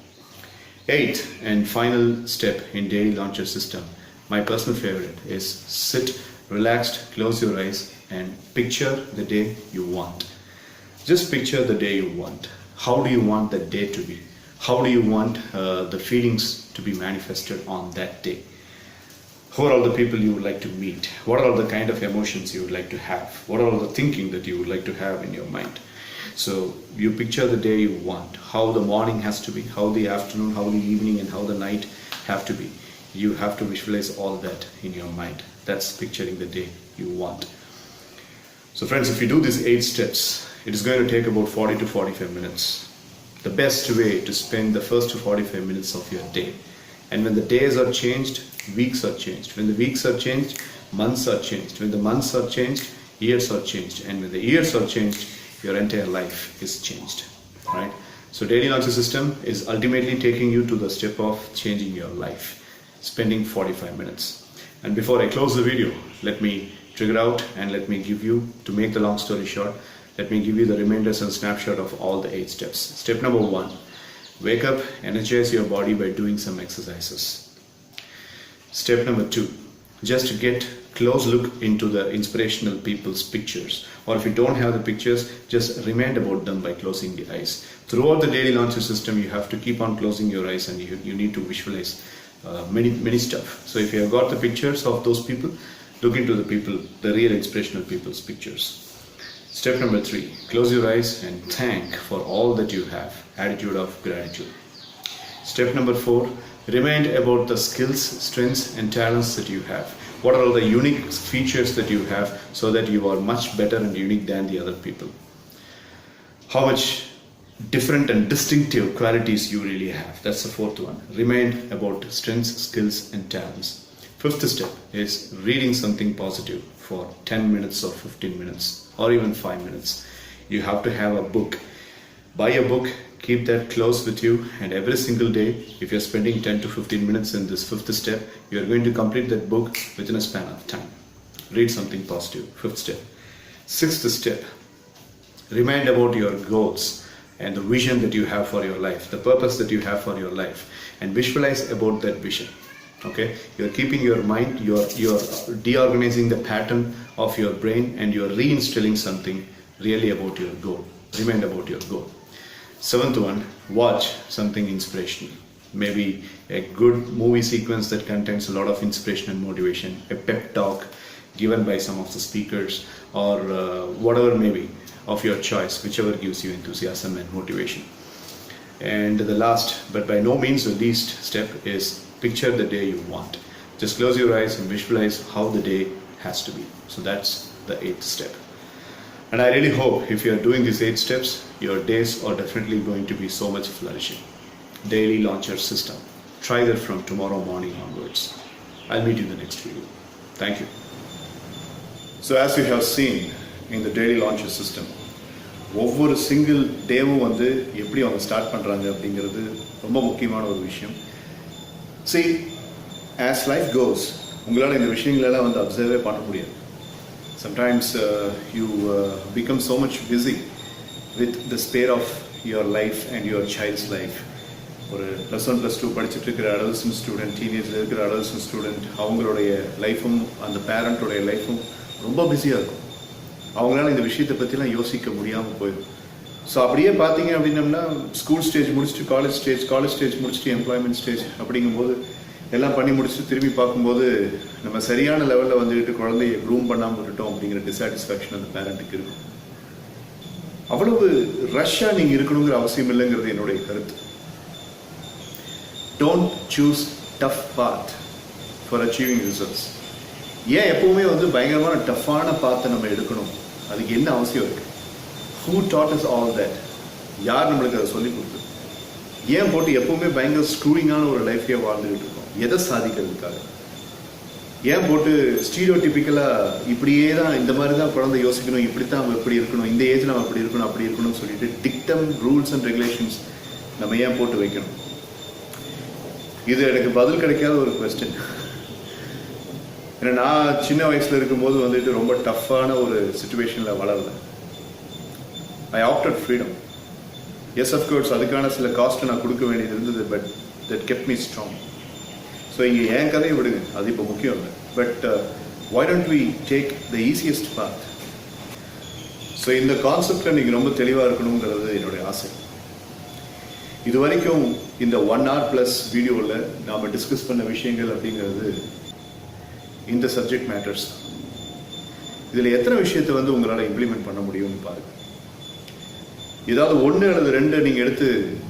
S1: Eighth and final step in daily launcher system, my personal favorite, is sit relaxed, close your eyes and picture the day you want. Just picture the day you want. How do you want that day to be? How do you want the feelings to be manifested on that day? Who are all the people you would like to meet? What are all the kind of emotions you would like to have? What are all the thinking that you would like to have in your mind? So you picture the day you want, how the morning has to be, how the afternoon, how the evening and how the night have to be. You have to visualize all that in your mind. That's picturing the day you want. So friends, if you do these 8 steps, it is going to take about 40 to 45 minutes. The best way to spend the first 45 minutes of your day. And when the days are changed, weeks are changed. When the weeks are changed, months are changed. When the months are changed, years are changed. And when the years are changed, your entire life is changed. Right? So daily launcher system is ultimately taking you to the step of changing your life, spending 45 minutes. And before I close the video, let me trigger out and let me give you, to make the long story short, let me give you the reminders and snapshot of all the 8 steps. Step number 1, wake up, energize your body by doing some exercises. Step number 2, just get close look into the inspirational people's pictures. Or if you don't have the pictures, just remind about them by closing the eyes. Throughout the daily launcher system, you have to keep on closing your eyes and you need to visualize many stuff. So if you have got the pictures of those people, look into the people, the real inspirational people's pictures. Step number 3, close your eyes and thank for all that you have, attitude of gratitude. Step number 4, remind about the skills, strengths and talents that you have. What are all the unique features that you have so that you are much better and unique than the other people? How much different and distinctive qualities you really have. That's the 4th one. Remind about strengths, skills and talents. 5th step is reading something positive for 10 minutes or 15 minutes or even 5 minutes. You have to have a book. Buy a book, keep that close with you, and every single day, if you're spending 10 to 15 minutes in this 5th step, you're going to complete that book within a span of time. Read something positive. 5th step. 6th step, remind about your goals and the vision that you have for your life, the purpose that you have for your life, and visualize about that vision. Okay, you're keeping your mind, you're deorganizing the pattern of your brain, and you're reinstilling something really about your goal. Remind about your goal. 7th one, watch something inspirational. Maybe a good movie sequence that contains a lot of inspiration and motivation, a pep talk given by some of the speakers, or whatever maybe of your choice, whichever gives you enthusiasm and motivation. And the last, but by no means the least step, is picture the day you want. Just close your eyes and visualize how the day has to be. So that's the 8th step. And I really hope if you are doing these 8 steps, your days are definitely going to be so much flourishing. Daily launcher system. Try that from tomorrow morning onwards. I'll meet you in the next video. Thank you. So as you have seen in the daily launcher system, ஒவ்வொரு single டேவும் வந்து எப்படி அவங்க start பண்ணுறாங்க அப்படிங்கிறது ரொம்ப முக்கியமான ஒரு விஷயம். See, as life goes, உங்களால் இந்த விஷயங்களெல்லாம் வந்து அப்சர்வே பண்ண முடியாது. Sometimes you become so much busy with the spare of your life and your child's life. ஒரு +1 +2 படிச்சுட்டு இருக்கிற adolescent ஸ்டூடெண்ட், டீனேஜில் இருக்கிற adolescent ஸ்டூடெண்ட், அவங்களுடைய லைஃப்பும் அந்த பேரண்ட்டோடைய லைஃப்பும் ரொம்ப பிஸியாக இருக்கும். அவங்களால இந்த விஷயத்தை பற்றிலாம் யோசிக்க முடியாமல் போயிடும். ஸோ அப்படியே பார்த்தீங்க அப்படின்னம்னா ஸ்கூல் ஸ்டேஜ் முடிச்சுட்டு காலேஜ் ஸ்டேஜ் முடிச்சுட்டு எம்ப்ளாய்மெண்ட் ஸ்டேஜ் அப்படிங்கும்போது எல்லாம் பண்ணி முடிச்சுட்டு திரும்பி பார்க்கும்போது நம்ம சரியான லெவலில் வந்துட்டு குழந்தைய க்ரூம் பண்ணாமல் விட்டுட்டோம் அப்படிங்கிற டிசாட்டிஸ்ஃபேக்ஷன் அந்த பேரண்ட்டுக்கு இருக்கும். அவ்வளவு ரஷ்ஷாக நீங்கள் இருக்கணுங்கிற அவசியம் இல்லைங்கிறது என்னுடைய கருத்து. Don't choose tough path for achieving results. ஏன் எப்பவுமே வந்து பயங்கரமான டஃப்பான பாத்தை நம்ம எடுக்கணும்? அதுக்கு என்ன அவசியம் இருக்குது? Who dot is all that? யார் நம்மளுக்கு அதை சொல்லி கொடுத்தது? ஏன் போட்டு எப்பவுமே பயங்கர ஸ்க்ரூயிங்கான ஒரு லைஃபையே வாழ்ந்துகிட்டு இருக்கோம்? எதை சாதிக்கிறதுக்காக? ஏன் போட்டு ஸ்டீரியோடிபிக்கலாக இப்படியே தான் இந்த மாதிரி தான் குழந்தை யோசிக்கணும், இப்படித்தான் அவன் இப்படி இருக்கணும், இந்த ஏஜில் அவன் அப்படி இருக்கணும் அப்படி இருக்கணும்னு சொல்லிட்டு டிக்டம் ரூல்ஸ் அண்ட் ரெகுலேஷன்ஸ் நம்ம ஏன் போட்டு வைக்கணும்? இது எனக்கு பதில் கிடைக்காத ஒரு கொஸ்டின். ஏன்னா நான் சின்ன வயசில் இருக்கும்போது வந்துட்டு ரொம்ப டஃப்பான ஒரு சுச்சுவேஷனில் வளரல. ஐ ஆப்டட் ஃப்ரீடம். எஸ் அஃப்கோர்ஸ் அதுக்கான சில காஸ்ட்டை நான் கொடுக்க வேண்டியது இருந்தது, but that kept me strong. So இங்கே என் கதையை விடுங்க, அது இப்போ முக்கியம் இல்லை. But why don't we take the easiest path? So இந்த கான்செப்டில் நீங்கள் ரொம்ப தெளிவாக இருக்கணுங்கிறது என்னுடைய ஆசை. இது வரைக்கும் இந்த 1 hour plus வீடியோவில் நாம் டிஸ்கஸ் பண்ண விஷயங்கள் அப்படிங்கிறது இந்த சப்ஜெக்ட் மேட்டர்ஸ். இதில் எத்தனை விஷயத்தை வந்து உங்களால் இம்ப்ளிமெண்ட் பண்ண முடியும்னு பாருங்கள். ஏதாவது 1 அல்லது 2 நீங்கள் எடுத்து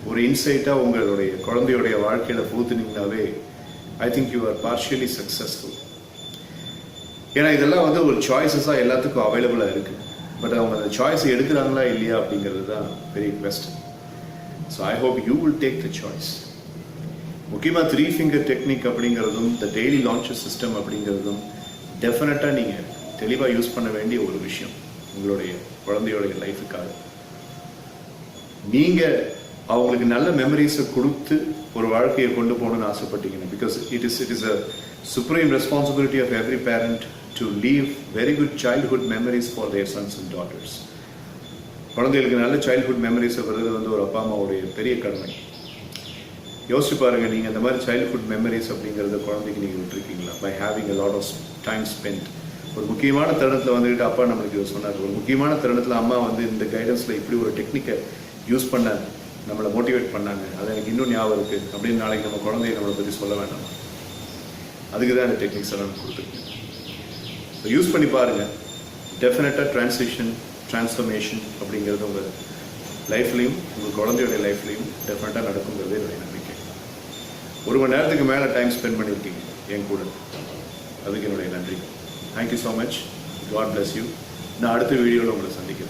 S1: ஒரு இன்சைட்டாக உங்களுடைய குழந்தையுடைய வாழ்க்கையில் புகுத்துனீங்கனாவே I think you are partially successful. ஏன்னா இதெல்லாம் வந்து ஒரு சாய்ஸஸாக எல்லாத்துக்கும் அவைலபிளாக இருக்குது. பட் அவங்க அந்த சாய்ஸை எடுக்கிறாங்களா இல்லையா அப்படிங்கிறது தான் பெரிய question. So I hope you will take the choice. முக்கியமாக 3 finger டெக்னிக் அப்படிங்கிறதும் த டெய்லி லான்ச்சர் சிஸ்டம் அப்படிங்கிறதும் டெஃபினட்டாக நீங்கள் தெளிவாக யூஸ் பண்ண வேண்டிய ஒரு விஷயம் உங்களுடைய குழந்தையோடைய லைஃபுக்காக. நீங்கள் அவங்களுக்கு நல்ல மெமரிஸை கொடுத்து ஒரு வாழ்க்கையை கொண்டு போகணும்னு ஆசைப்பட்டீங்கன்னா, because it is a supreme responsibility of every parent to leave very good childhood memories for their sons and daughters. குழந்தைகளுக்கு நல்ல சைல்ட்ஹுட் மெமரிஸை வர்றது வந்து ஒரு அப்பா அம்மாவுடைய பெரிய கடமை. யோசிச்சு பாருங்கள், நீங்கள் அந்த மாதிரி சைல்ட்ஹுட் மெமரிஸ் அப்படிங்கிறத குழந்தைக்கு நீங்கள் விட்டுருக்கீங்களா? By having a lot of time spend. ஒரு முக்கியமான தருணத்தில் வந்துட்டு அப்பா நம்மளுக்கு இதை சொன்னார். ஒரு முக்கியமான தருணத்தில் அம்மா வந்து இந்த கைடன்ஸில் இப்படி ஒரு டெக்னிக்கை யூஸ் பண்ண நம்மளை மோட்டிவேட் பண்ணாங்க, அது எனக்கு இன்னும் ஞாபகம் இருக்குது அப்படின்னு நாளைக்கு நம்ம குழந்தைய நம்மளை பற்றி சொல்ல வேண்டாம். அதுக்கு தான் இந்த டெக்னிக்ஸ் எல்லாம் கொடுத்துருக்கேன். ஸோ யூஸ் பண்ணி பாருங்கள். டெஃபினட்டாக டிரான்ஸ்ஃபர்மேஷன் அப்படிங்கிறது உங்கள் லைஃப்லையும் உங்கள் குழந்தையோடைய லைஃப்லையும் டெஃபினட்டாக நடக்குங்கிறது என்னுடைய நம்பிக்கை. 1 மணி நேரத்துக்கு மேலே டைம் ஸ்பெண்ட் பண்ணியிருக்கீங்க என் கூட, அதுக்கு என்னுடைய நன்றி. Thank you so much. God bless you. நான் அடுத்த வீடியோவில் உங்களை சந்திக்கிறேன்.